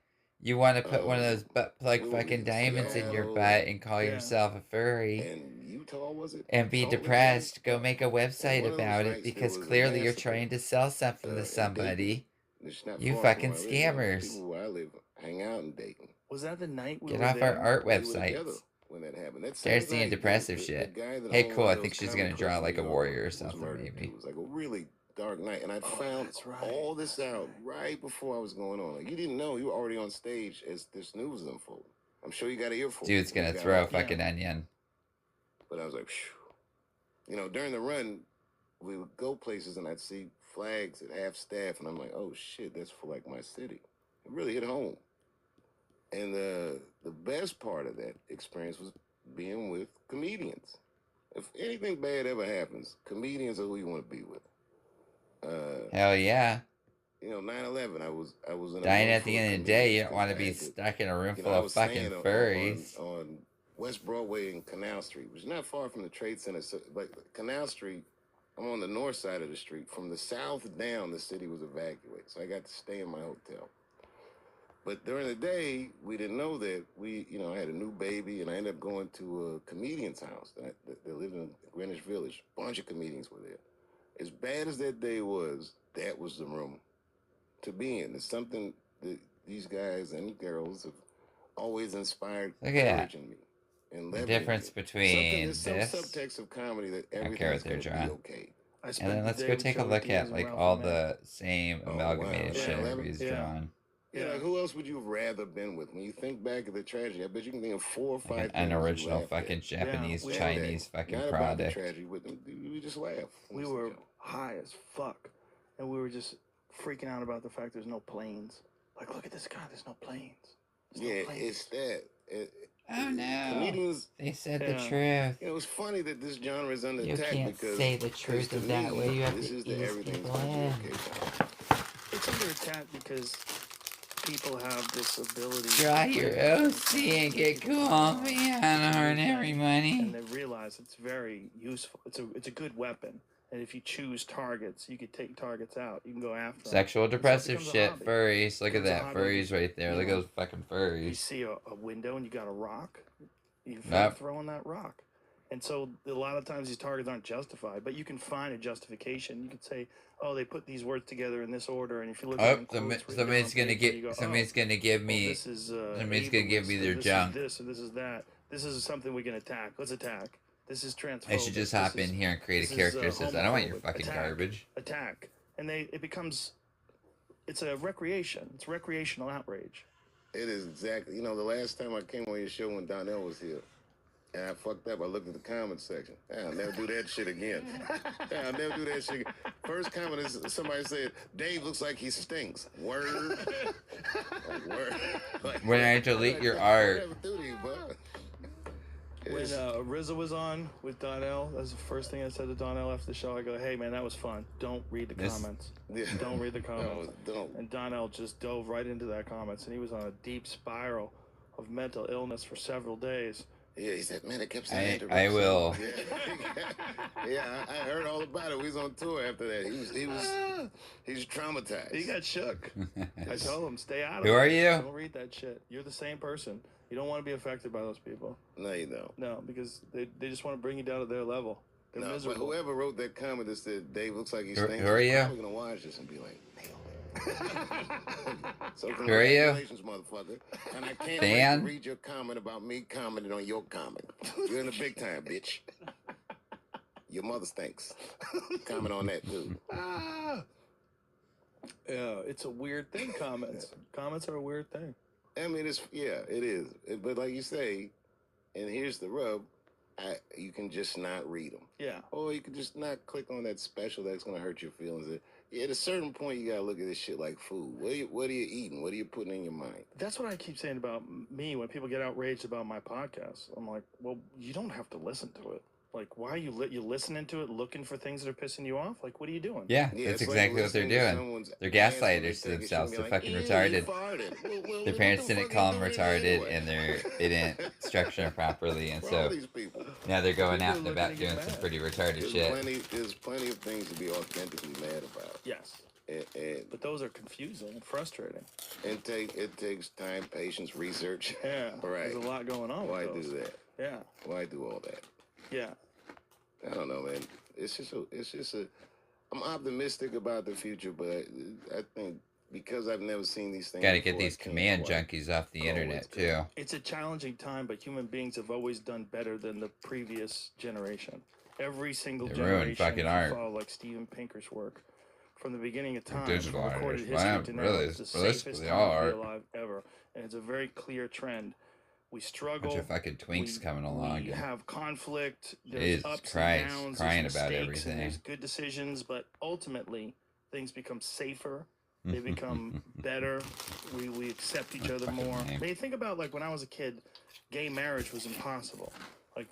you want to put one of those butt plug We were fucking in diamonds in your Seattle butt and call Yeah. yourself a furry and Utah, was it? and be Salt Lake City. depressed. Go make a And website one of those about it nights, there because was a clearly you're massacre trying to sell something to in Dayton. somebody. It's not You far from fucking where I live. You know, scammers. people where I live hang out in Dayton. Was that the night we Get were off our there? art We were together websites. when that happened. That Start same seeing night, depressive the shit. guy that Hey, owned cool, one I of think those she's comedy gonna draw clubs in like New a York warrior or was something, murdered too. maybe. It was like a really dark night, and I found That's right. all this That's out right before I was going on. Like, you didn't know, you were already on stage as this news unfolded. I'm sure you got an earful. Dude's when it gonna got throw a off. fucking onion. But I was like, phew. You know, during the run, we would go places and I'd see flags at half staff, and I'm like, oh shit, that's for like my city. It really hit home. And the best part of that experience was being with comedians. If anything bad ever happens, comedians are who you want to be with. Hell yeah. You know, 9/11. I was in a Dying room at the full of end of the day, you comedians don't because want to I be had to. stuck in a room You know, full I of was fucking staying furries. on West Broadway and Canal Street, which is not far from the Trade Center. So, like Canal Street, I'm on the north side of the street. From the south down, the city was evacuated, so I got to stay in my hotel. But during the day, we didn't know that I had a new baby, and I ended up going to a comedian's house that lived in Greenwich Village. A bunch of comedians were there. As bad as that day was, that was the room to be in. It's something that these guys and girls have always inspired Look at that. courage in me and The levity in difference me. between There's some this, subtext of comedy that I don't care what everything's they're going to be drawing. okay. I And spent then the let's day go with take a Joey look Diaz at and like Ralphie all May. the same Oh, wow. amalgamated Yeah. shit 9/11? everybody's Yeah. drawing. Yeah, like who else would you have rather been with? When you think back of the tragedy, I bet you can think of 4 or Like 5 an things you unoriginal laughed fucking at. Japanese, we That were- Chinese day. fucking Not about the product. tragedy with them. We just laugh. We were high as fuck, and we were just freaking out about the fact there's no planes. Like, look at the sky. There's no planes. There's no planes. It's that. Oh no. Comedians, They said the Yeah. truth. you know, it's funny that this genre is under You attack can't because say the truth to in that me, way. You have this to is the ease everything's people gonna be in. okay time. It's under attack because people have this ability Draw to your break up OC and get coffee and earn every and money. they realize it's very useful. It's a good weapon, and if you choose targets, you can take targets out. You can go after them. Sexual And so it depressive becomes a shit. hobby. Furries. Look at Becomes a that. hobby. Furries right there. You Look at know, those fucking You furries. see a window and you got a rock, you Yep. throw in that rock. And so a lot of times these targets aren't justified, but you can find a justification. You could say, "Oh, they put these words together in this order," and if you look at Oh, them quotes, somebody's gonna somebody's gonna give well, me. this is Somebody's gonna give me ableist, their or this junk. is this, or this is that. This is something we can attack. Let's attack. This is transphobic. I should just hop in here and create a character that says, "I don't want your fucking garbage." Attack, and it becomes, it's a recreation. It's recreational outrage. It is exactly. You know, the last time I came on your show when Donnell was here, and I fucked up. I looked at the comment section. I'll never do that shit again. I'll never do that shit again. First comment is somebody said, Dave looks like he stinks. Word. Like, word. Like, When I delete your art. Whatever do to you, bud. When RZA was on with Donnell, that's the first thing I said to Donnell after the show. I go, "Hey man, that was fun. Don't read the comments. Yeah. Don't read the comments." No, don't. And Donnell just dove right into that comments, and he was on a deep spiral of mental illness for several days. Yeah, he said, man, it kept saying I will. Yeah, I heard all about it. We was on tour after that. He was traumatized. He got shook. I told him, stay out of Who it. are you? Don't read that shit. You're the same person. You don't want to be affected by those people. No, you don't. No, because they just want to bring you down to their level. They're No, but miserable. whoever wrote that comment that said Dave looks like he Who- stinks, who are is you? probably gonna watch this and be like, nailed it. So Who are you? congratulations, motherfucker. And I can't Dan? wait to read your comment about me commenting on your comment. You're in the big time, bitch. Your mother stinks. Comment on that too. Yeah, it's a weird thing. Comments are a weird thing. I mean, it is. But like you say, and here's the rub: you can just not read them. Yeah. Or you can just not click on that special that's gonna hurt your feelings. At a certain point, you gotta look at this shit like food. What are you eating? What are you putting in your mind? That's what I keep saying about me when people get outraged about my podcast. I'm like, well, you don't have to listen to it. Like, why are you listening to it, looking for things that are pissing you off? Like, what are you doing? Yeah, Yeah, that's it's like exactly what they're listening to doing. someone's They're ass when they gaslighters to take a shit and themselves. be They're like, fucking "Ew, you retarded. farted." Well, Their what parents the didn't fuck call you them doing here retarded, anyway? and they didn't structure them properly, and For all so these people, now they're going People out are and looking about to get doing some mad. pretty retarded there's shit. plenty of things to be authentically mad about, Yes. and But those are confusing and frustrating. it takes time, patience, research. Yeah. Right. There's a lot going on Why with those. do that? Yeah. Why do all that? Yeah. I don't know, man. It's just a. I'm optimistic about the future, but I think because I've never seen these things. Got to get before, I these can't command quite junkies off the call internet what's good. too. It's a challenging time, but human beings have always done better than the previous generation. Every single They ruined generation, fucking if you art. follow like Steven Pinker's work, from the beginning of time, Digital from recorded art. history Wow, to now, really, it's the realistically, safest all time to be art. alive ever, and it's a very clear trend. We Bunch struggle. of fucking twinks coming along. We and have conflict. There's Jesus ups Christ, and downs. crying There's about mistakes and there's everything. good decisions, but ultimately, things become safer. They become better. We accept each other Fucking more. name. I mean, think about like when I was a kid, gay marriage was impossible. Like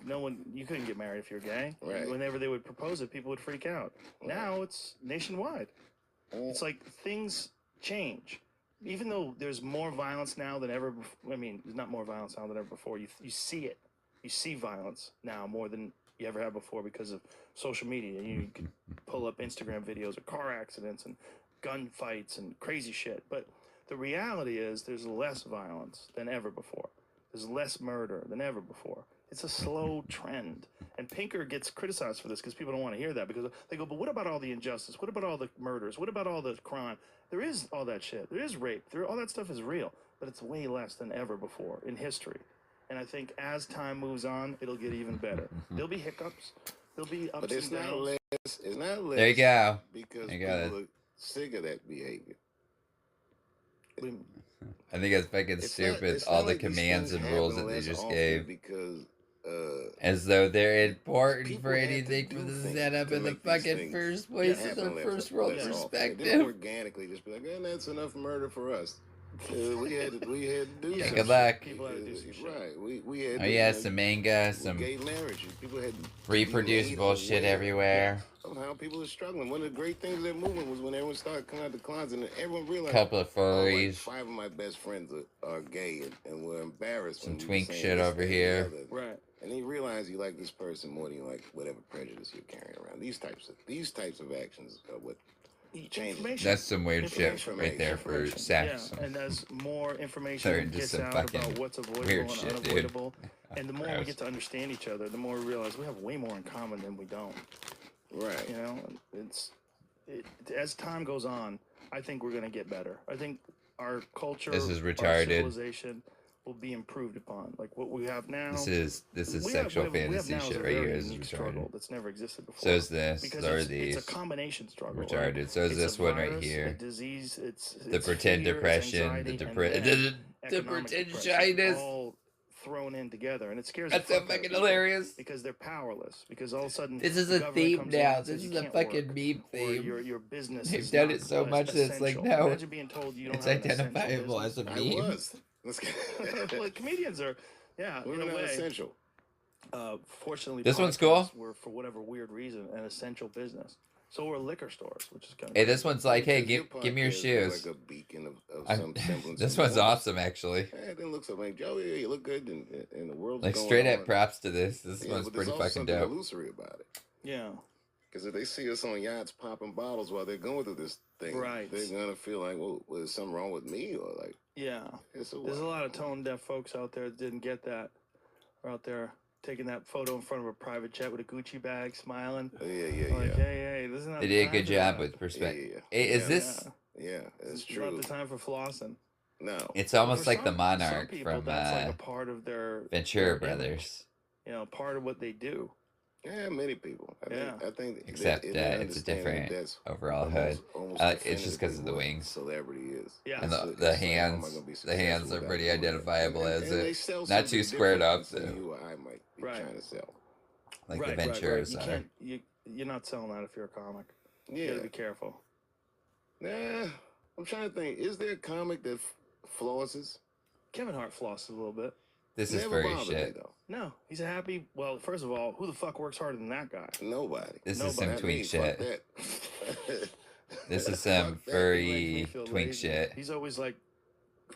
you couldn't get married if you're gay. Right. Whenever they would propose it, people would freak out. Now it's nationwide. It's like things change. Even though there's more violence now than ever before, I mean, there's not more violence now than ever before. You see it. You see violence now more than you ever have before because of social media. You can pull up Instagram videos of car accidents and gunfights and crazy shit. But the reality is there's less violence than ever before. There's less murder than ever before. It's a slow trend. And Pinker gets criticized for this because people don't want to hear that because they go, but what about all the injustice? What about all the murders? What about all the crime? There is all that shit. There is rape. All that stuff is real, but it's way less than ever before in history. And I think as time moves on, it'll get even better. There'll be hiccups. There'll be ups But it's and not downs. less. It's not less. There you go. Because There you go. people are sick of that behavior. I think it's fucking stupid. All the like these commands things and rules happen that they less just often gave. because As though they're important people for had to anything do from the things setup to in the make these fucking things first place in happen their less- first world less often. It didn't perspective. organically just be like, that's enough murder for us. We had to do Yeah, some good shit. luck. People had to do some shit. Right. We had Oh to, yeah, some manga, with some gay marriage. People had to be reproducible made shit aware everywhere. of how people are struggling. One of the great things of that movement was when everyone started coming out the closet and everyone realized, Couple of oh, like furries. 5 of my best friends are gay and were embarrassed. Some when we were twink saying shit this, over that, and the here. other. Right. And then you realize you like this person more than you like whatever prejudice you're carrying around. These types of actions are what changes. Information. That's some weird shit Information. right there for Information. sex. Yeah, and as more They're information into gets some out fucking about what's avoidable weird and shit, dude. unavoidable, and the more we Gross. get to understand each other, the more we realize we have way more in common than we don't. Right. You know, as time goes on, I think we're gonna get better. I think our culture, This is our retarded. civilization will be improved upon. Like what we have now. This is we sexual have, we have fantasy now is shit a right very here. This is unique struggle retarded. that's never existed before. So is this. Because So are it's these. a combination struggle. Retarded. Like, So is it's this a one right virus, here. A disease. It's The pretend fear, it's depression. anxiety, The and then economic pretend depression, shyness. all thrown in together, and it scares That's the so fuck out of fucking people hilarious. because they're powerless. Because all of a sudden, This is the a government theme comes in now. and says This you is a can't fucking work, meme or theme. your business They've is done not it so much that it's like, essential. no, Imagine being told you don't it's have an essential identifiable as business. a I meme. was. Let's get Well, comedians are, yeah, We're in a not way. essential. Fortunately, This one's podcasts cool. were, for whatever weird reason, an essential business. So were liquor stores, which is kind of Hey, this one's like, hey, Because give me your podcast was shoes. like a beacon of I'm- some semblance. This of one's normal. awesome, actually. Yeah, it didn't look so like Joe. Yeah, you look good, and the world's Like going straight on. up props to this. This Yeah, one's but there's pretty also fucking something dope. illusory about it. Yeah. Because if they see us on yachts popping bottles while they're going through this thing, Right. they're gonna feel like, well, is something wrong with me, or like, Yeah. it's There's a lot of tone deaf folks out there that didn't get that. Are out there taking that photo in front of a private jet with a Gucci bag, smiling. Yeah. Like, hey, this is not They the did a time good for job that. with perspective. Yeah. Hey, is Yeah. this? Yeah, it's It's true. not the time for flossing. No, It's But almost for like the some Monarch people, from that's like a part of their Ventura their image. Brothers. You know, part of what they do. Yeah, many people. I think Except in their it's a understanding that different that's overall hood. almost It's just because definitively of the what wings. celebrity is. Yeah. And It's like, how am I going to be the hands successful are without pretty doing that? identifiable as And they it. sell Not too something squared different up than though. you or I might be Right. trying to sell. Like the Right. Venturas You are. can't. You're not selling that if you're a comic. You Yeah. gotta be careful. Nah, I'm trying to think. Is there a comic that flosses? Kevin Hart flosses a little bit. This is Never furry bothered me shit. though. No, he's a happy. Well, first of all, who the fuck works harder than that guy? Nobody. This is some Not twink me. shit. Fuck that. This is some Fuck that. He makes me furry feel twink lazy. shit. He's always like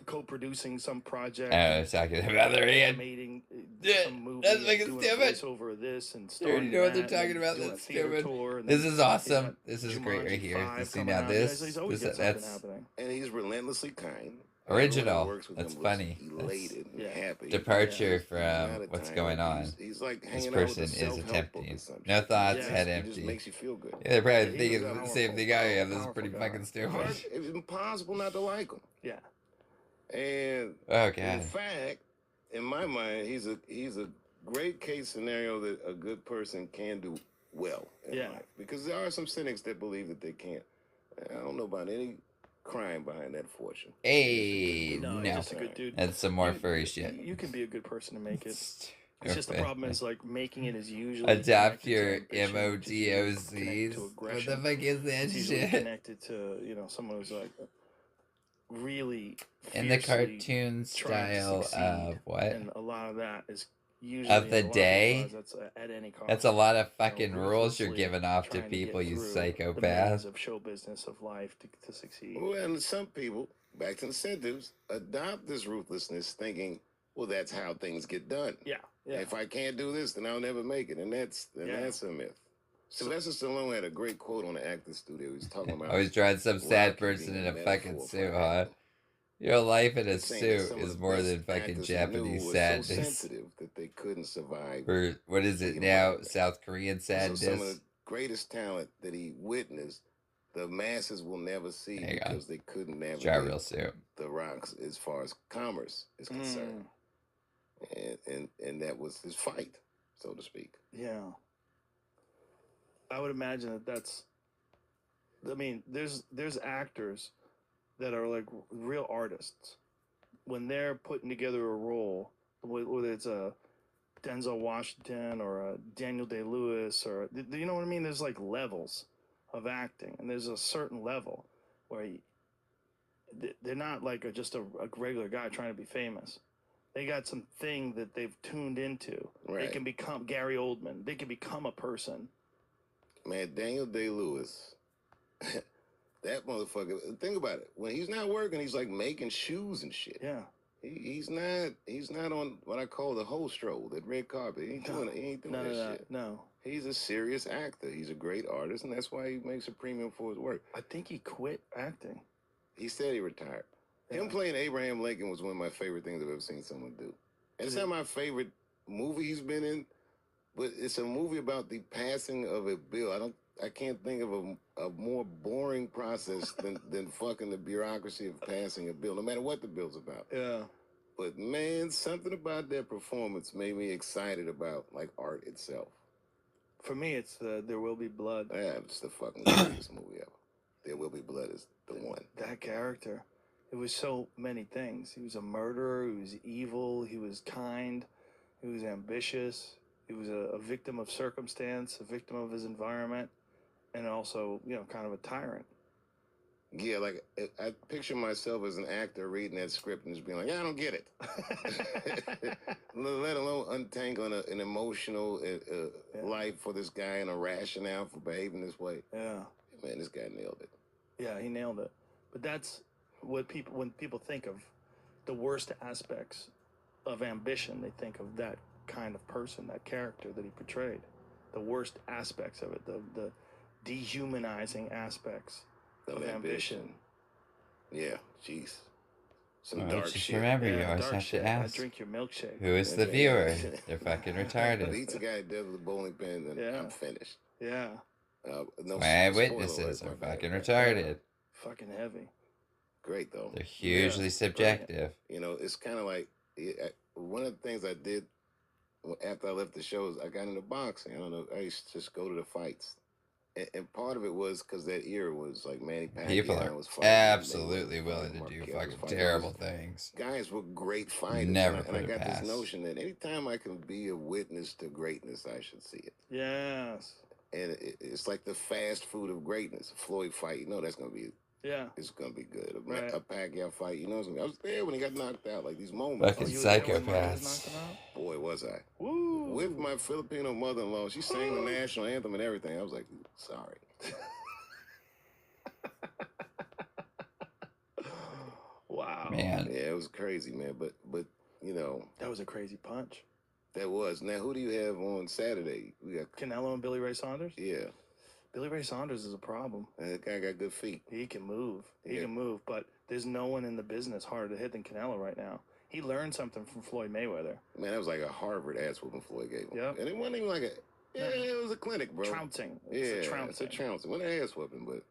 co-producing some project. Talking about their hand. Animating Yeah, some movie. that's fucking doing stupid. a voiceover of this and You already starring know what they're that, and talking about. doing a That's theater stupid. tour, and This then is he's awesome. got This is great right Jumanji here. 5 You see coming now out. this? He's always got That's something happening. And he's relentlessly kind. original. Everyone who works with That's him was funny. elated and happy. Departure He's not from a what's tyrant. going on. He's like This hanging out person with a is self-help book attempting. or something. No thoughts, Yeah. head He empty. just makes you feel good. Yeah, they're probably Yeah, thinking he's a the same thing I am. This is powerful pretty guy. fucking stupid. It's impossible not to like him. Yeah. And Oh in god. fact, in my mind, he's a great case scenario that a good person can do well in life. Because there are some cynics that believe that they can't. I don't know about any crime behind that fortune. Hey, No, no. he's just a good dude. That's some more furry shit. You can be a good person to make it. It's just the problem is like making it is usually Adopt connected to your ambition, which is usually connected MODOCs. to What aggression. the fuck is that It's usually shit? connected to someone who's like really In the fiercely cartoon trying to style succeed, of what? and a lot of that is usually Of the in a lot day? people's lives, that's at any cost. That's a lot of fucking rules you're ruthlessly giving off to trying get people, you through the psychopath. maze of show business of life to succeed. Well, and some people, back to incentives, adopt this ruthlessness thinking, well, that's how things get done. Yeah. If I can't do this, then I'll never make it. And that's a myth. Sylvester Stallone had a great quote on the Actors Studio. He was talking about Always drawing some sad Rocky person being in a metaphor fucking for suit, huh? acting. Your life in a He's saying that suit some of is the more best than fucking actors he Japanese knew were sadness. so sensitive that they couldn't survive. Or what is it Taking now? money. South Korean So some of sadness? the greatest talent that he witnessed, the masses will never see There you go. because they couldn't Try a navigate real suit. the rocks as far as commerce is concerned. And that was his fight, so to speak. Yeah. I would imagine that's. I mean, there's actors that are like real artists. When they're putting together a role, whether it's a Denzel Washington or a Daniel Day-Lewis or you know what I mean? There's like levels of acting, and there's a certain level where they're not like just a regular guy trying to be famous. They got some thing that they've tuned into. Right. They can become Gary Oldman. They can become a person. Man, Daniel Day-Lewis, that motherfucker. Think about it. When he's not working, he's like making shoes and shit. Yeah. He's not on what I call the whole stroll, that red carpet. He ain't doing that shit. No. He's a serious actor. He's a great artist, and that's why he makes a premium for his work. I think he quit acting. He said he retired. Yeah. Him playing Abraham Lincoln was one of my favorite things I've ever seen someone do. It's not my favorite movie he's been in, but it's a movie about the passing of a bill. I can't think of a more boring process than fucking the bureaucracy of passing a bill, no matter what the bill's about. Yeah. But man, something about that performance made me excited about like art itself. For me, it's There Will Be Blood. Yeah, it's the fucking greatest movie ever. There Will Be Blood is the one. That character. It was so many things. He was a murderer. He was evil. He was kind. He was ambitious. He was a victim of circumstance, a victim of his environment, and also, kind of a tyrant. Yeah, like I picture myself as an actor reading that script and just being like, yeah, I don't get it. Let alone untangling an emotional life for this guy and a rationale for behaving this way. Yeah. Man, this guy nailed it. Yeah, he nailed it. But that's what when people think of the worst aspects of ambition, they think of that kind of person, that character that he portrayed. The worst aspects of it, the dehumanizing aspects of ambition. Yeah, jeez. Some Well, dark just shit. remember, you Yeah, always dark have shit. to ask, I drink your milkshake. who is the Okay. viewer? They're fucking But retarded. he's the guy that does the bowling pin, and Yeah. I'm finished. Yeah. No My spoiler witnesses alert, are my bad. fucking retarded. Fucking heavy. Great though. They're hugely subjective. You know, it's kind of like one of the things I did after I left the shows, I got into boxing. I don't know. I used to just go to the fights. And part of it was because that era was like Manny People are Pacquiao was fighting, Mayweather was absolutely willing fighting, to do Marquez was fucking fighting. All terrible these things. guys were great fighters, Never and put I it got this past. notion that anytime I can be a witness to greatness, I should see it. Yes. And it's like the fast food of greatness. A Floyd fight, that's gonna be. Yeah. It's gonna be good. Right. A Pacquiao fight, it's gonna be. I was there when he got knocked out. Like these moments. Fucking you were there when Marquez psychopaths. knocked him out? Boy, was I. Woo! With my Filipino mother-in-law. She sang the national anthem and everything. I was like, sorry. Wow. Man. Yeah, it was crazy, man. But that was a crazy punch. That was. Now, who do you have on Saturday? We got Canelo and Billy Ray Saunders. Yeah. Billy Ray Saunders is a problem. That guy got good feet. He can move. He can move, but there's no one in the business harder to hit than Canelo right now. He learned something from Floyd Mayweather. Man, that was like a Harvard ass whooping Floyd gave him. Yep. And it wasn't even like it was a clinic, bro. Trouncing. It's a trouncing. What an ass whooping, but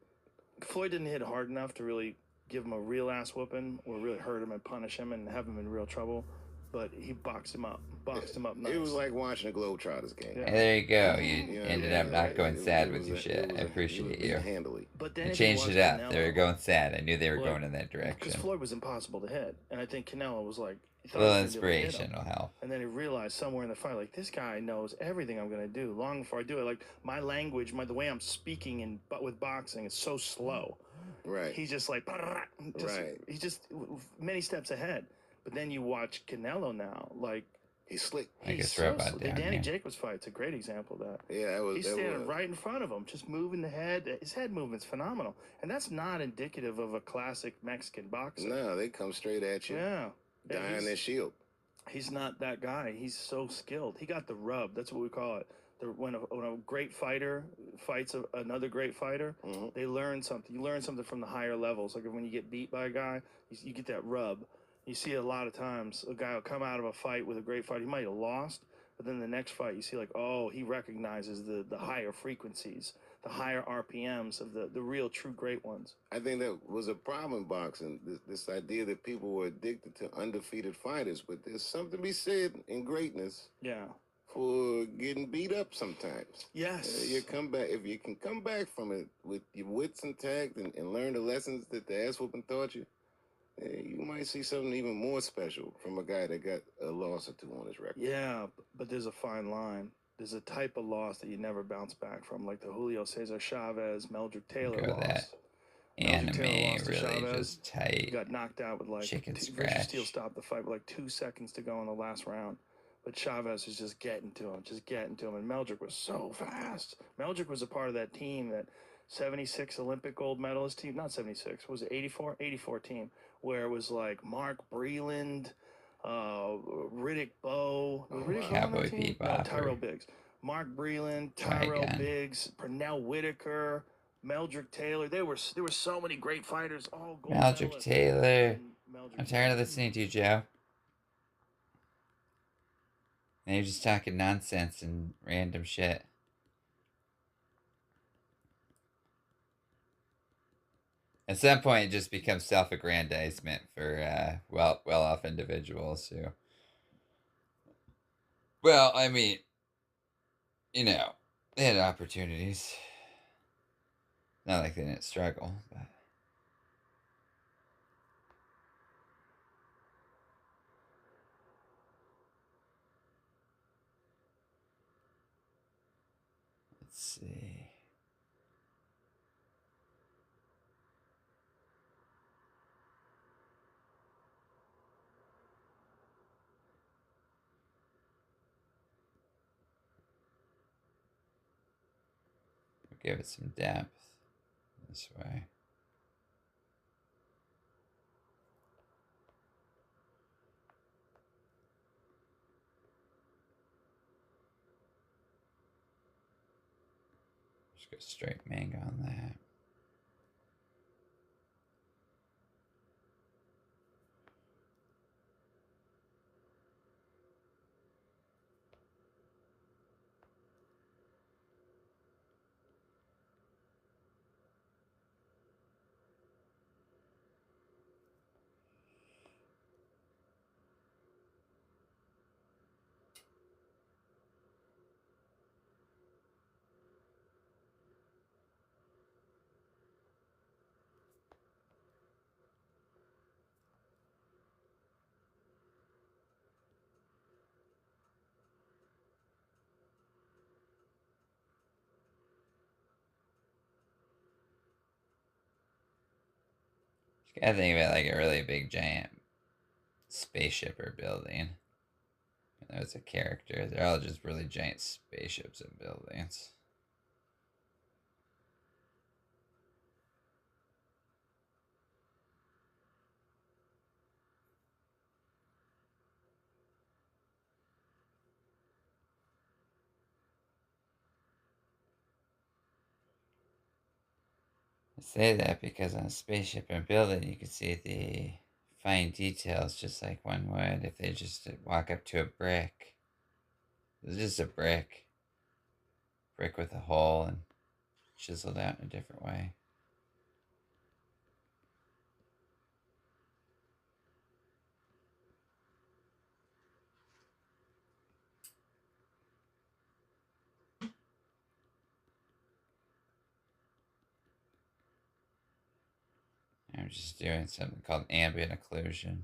Floyd didn't hit hard enough to really give him a real ass whooping or really hurt him and punish him and have him in real trouble. But he boxed him up. Nice. It was like watching a Globetrotters game. Yeah. And there you go. You ended up not going sad with your shit. I appreciate you. Handily. But then I changed it up. Canelo, they were going sad. I knew they were going in that direction. Because Floyd was impossible to hit. And I think Canelo was like... A little inspiration will help. And then he realized somewhere in the fight, like, this guy knows everything I'm going to do long before I do it. Like, my language, the way I'm speaking with boxing is so slow. Right. He's just like... He's just many steps ahead. But then you watch Canelo now, like... He's slick. He's so slick. The Danny Jacobs fight's a great example of that. Yeah, he's standing right in front of him, just moving the head. His head movement's phenomenal. And that's not indicative of a classic Mexican boxer. No, they come straight at you. Yeah. Dying their shield. He's not that guy. He's so skilled. He got the rub. That's what we call it. When a great fighter fights another great fighter, they learn something. You learn something from the higher levels. Like when you get beat by a guy, you get that rub. You see a lot of times a guy will come out of a fight with a great fight. He might have lost, but then the next fight you see like, oh, he recognizes the higher frequencies, the higher RPMs of the real true great ones. I think that was a problem in boxing, this idea that people were addicted to undefeated fighters, but there's something to be said in greatness. Yeah. For getting beat up sometimes. Yes. You come back. If you can come back from it with your wits intact and learn the lessons that the ass whooping taught you, you might see something even more special from a guy that got a loss or two on his record. Yeah, but there's a fine line. There's a type of loss that you never bounce back from, like the Julio Cesar Chavez, Meldrick Taylor loss. That enemy really just tight. He got knocked out with like chicken Richard scratch. Steele stopped the fight with like 2 seconds to go in the last round. But Chavez was just getting to him. And Meldrick was so fast. Meldrick was a part of that team, that 76 Olympic gold medalist team. Not 76. Was it 84? 84 team. Where it was like Mark Breland, Riddick Bowe. Was Riddick Bowe on that team? No, Tyrell Biggs. Mark Breland, Tyrell Biggs, Pernell Whitaker, Meldrick Taylor. There were so many great fighters. All gold Meldrick Taylor. I'm tired of listening to you, Joe. And you're just talking nonsense and random shit. At some point, it just becomes self-aggrandizement for well-off individuals who... Well, I mean, they had opportunities. Not like they didn't struggle, but... Let's see. Give it some depth this way. Just go straight manga on that. You gotta think about like a really big giant spaceship or building. It's a character. They're all just really giant spaceships and buildings. I say that because on a spaceship and building, you can see the fine details just like one would if they just walk up to a brick. It's just a brick. Brick with a hole and chiseled out in a different way. I'm just doing something called ambient occlusion.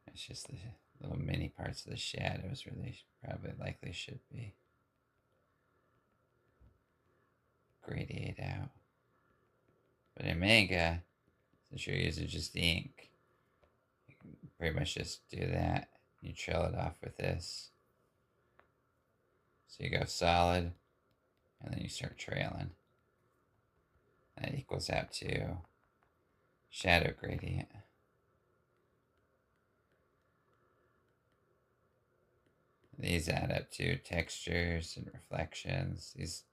It's just the little mini parts of the shadows really probably likely should be gradiated out. But in manga, since you're using just ink, you can pretty much just do that. You trail it off with this. So you go solid, and then you start trailing. That equals out to shadow gradient. These add up to textures and reflections. These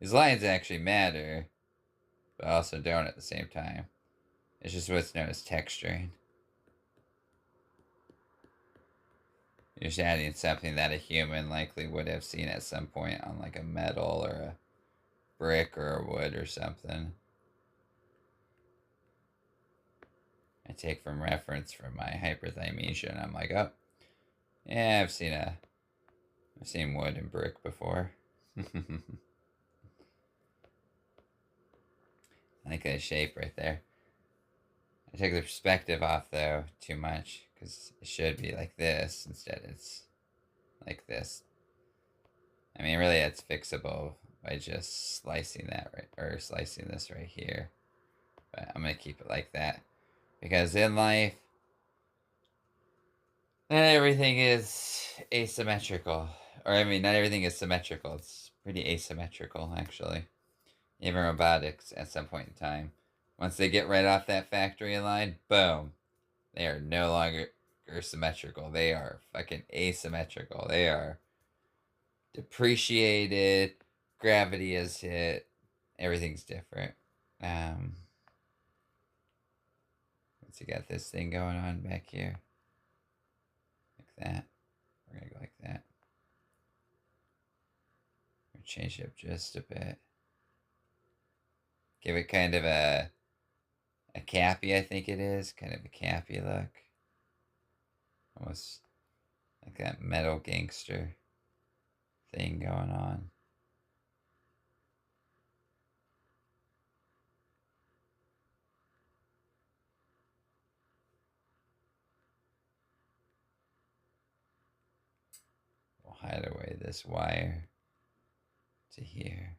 lines actually matter, but also don't at the same time. It's just what's known as texturing. You're just adding something that a human likely would have seen at some point on like a metal or a brick or a wood or something. I take from reference from my hyperthymesia, and I'm like, oh, yeah, I've seen wood and brick before. I like that shape right there. I took the perspective off though too much because it should be like this. Instead, it's like this. I mean, really, it's fixable by just slicing that right, or slicing this right here. But I'm gonna keep it like that because in life, not everything is asymmetrical. Or I mean, not everything is symmetrical. It's pretty asymmetrical actually. Even robotics at some point in time, once they get right off that factory line, boom, they are no longer symmetrical. They are fucking asymmetrical. They are depreciated. Gravity is hit. Everything's different. Once you got this thing going on back here, like that, we're gonna go like that. We're change it up just a bit. Give it kind of a cappy, I think it is, kind of a cappy look, almost like that metal gangster thing going on. We'll hide away this wire to here,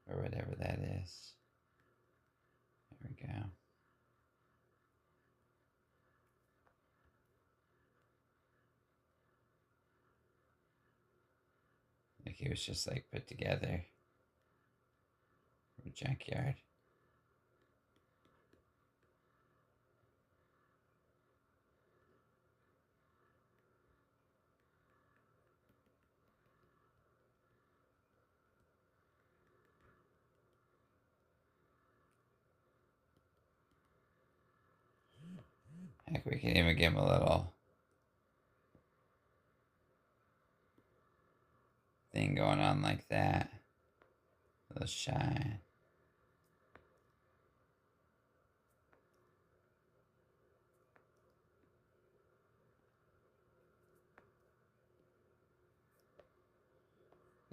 or whatever that is. There we go. Like it was just like put together from a junkyard. Heck, we can even give him a little thing going on like that. A little shine.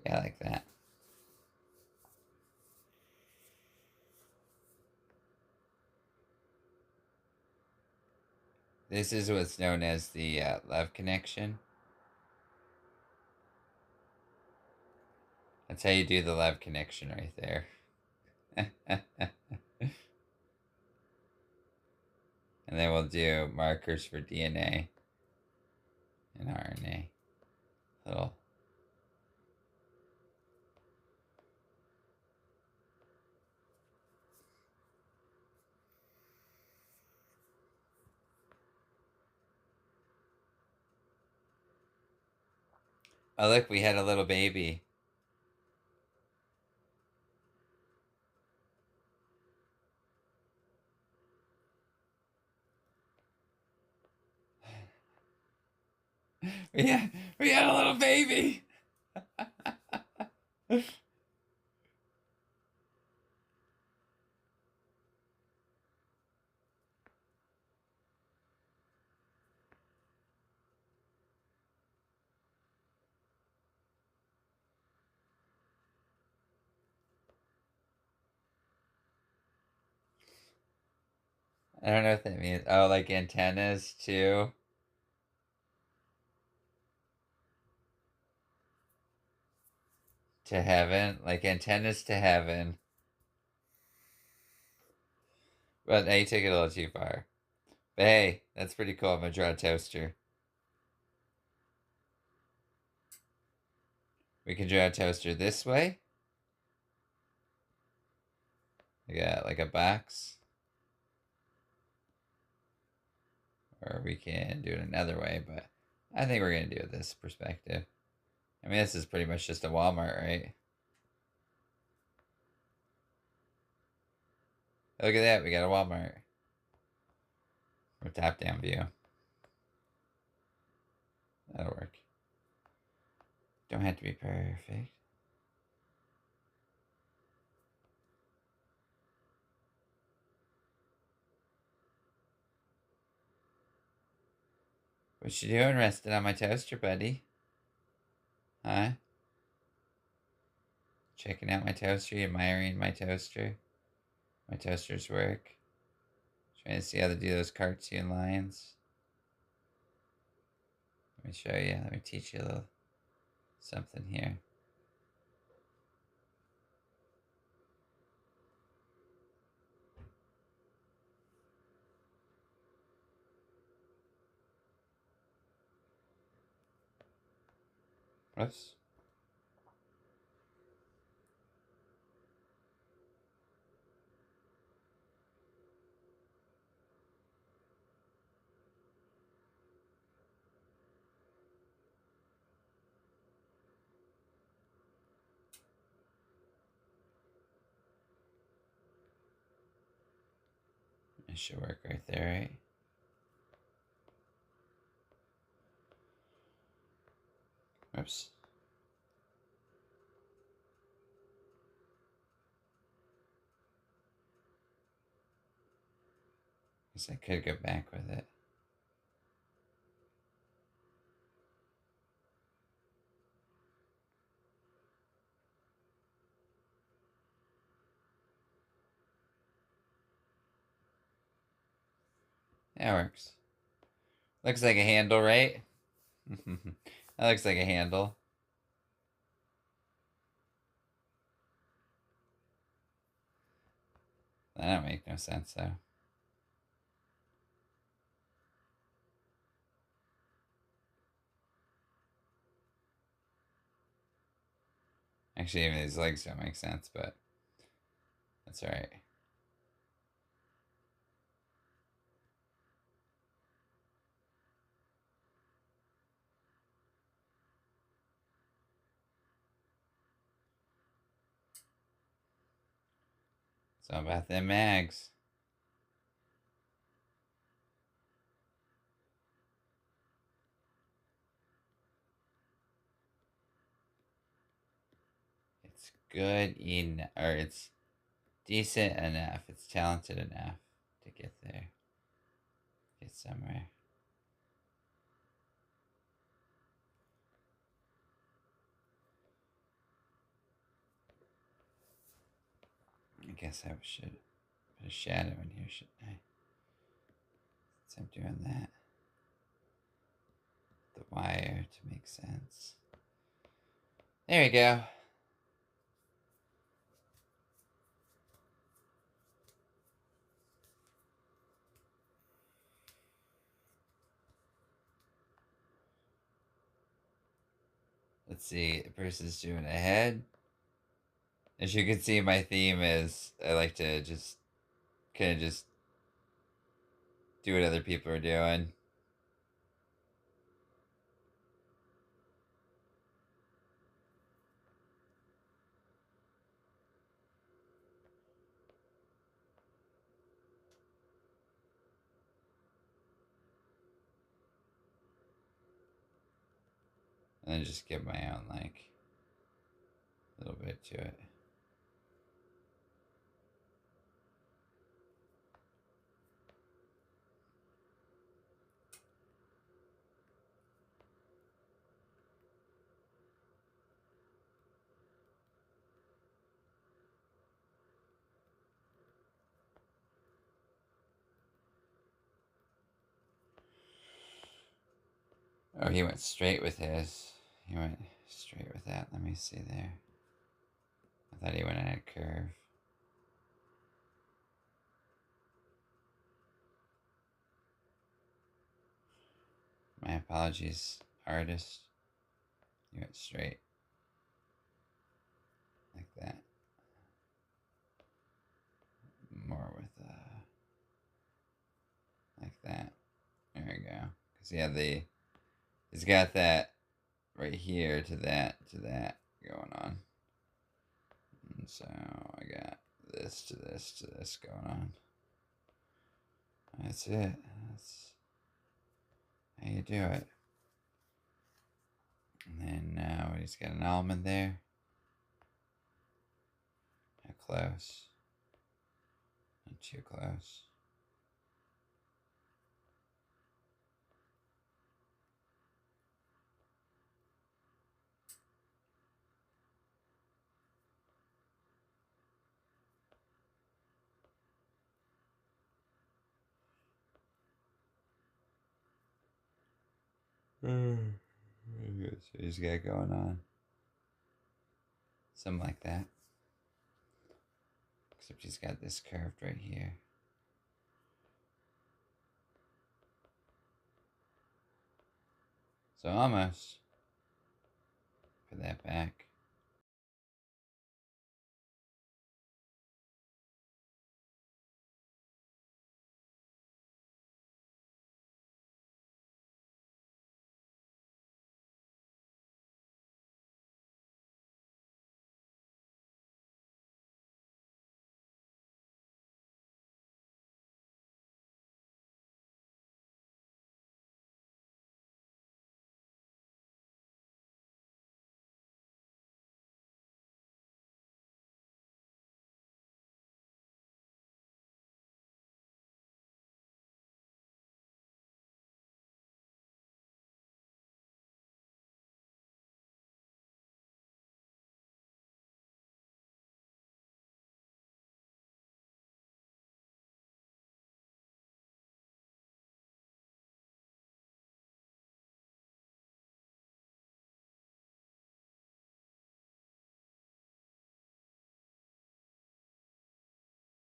Yeah, like that. This is what's known as the love connection. That's how you do the love connection right there. And then we'll do markers for DNA and RNA. Little. Oh, look, we had a little baby. We had a little baby. I don't know what that means. Oh, like antennas too? To heaven? Like antennas to heaven. But now you took it a little too far. But hey, that's pretty cool. I'm gonna draw a toaster. We can draw a toaster this way. Yeah, like a box. Or we can do it another way, but I think we're gonna do it this perspective. I mean, this is pretty much just a Walmart, right? Look at that, we got a Walmart. Or top-down view. That'll work. Don't have to be perfect. What you doing resting on my toaster, buddy? Huh? Checking out my toaster, admiring my toaster. My toaster's work. Trying to see how to do those cartoon lines. Let me show you. Let me teach you a little something here. Whoops. It should work right there, right? Whoops. Guess I could go back with it. That works. Looks like a handle, right? That looks like a handle. That don't make no sense, though. Actually, even these legs don't make sense, but that's alright. So about them mags. It's good enough, or it's decent enough. It's talented enough to get there. Get somewhere. I guess I should put a shadow in here, shouldn't I? Since I'm doing that. wire to make sense. There we go. Let's see, the person's doing a head. As you can see, my theme is I like to just kind of just do what other people are doing. And then just give my own, like, little bit to it. Oh, he went straight with his. He went straight with that. Let me see there. I thought he went in a curve. My apologies, artist. You went straight. Like that. More with, like that. There we go. Because, yeah, he's got that right here to that going on. And so I got this to this to this going on. That's it. That's how you do it. And then now he's got an almond there. How close? Not too close. So he's got going on. Something like that. Except he's got this curved right here. So almost. Put that back.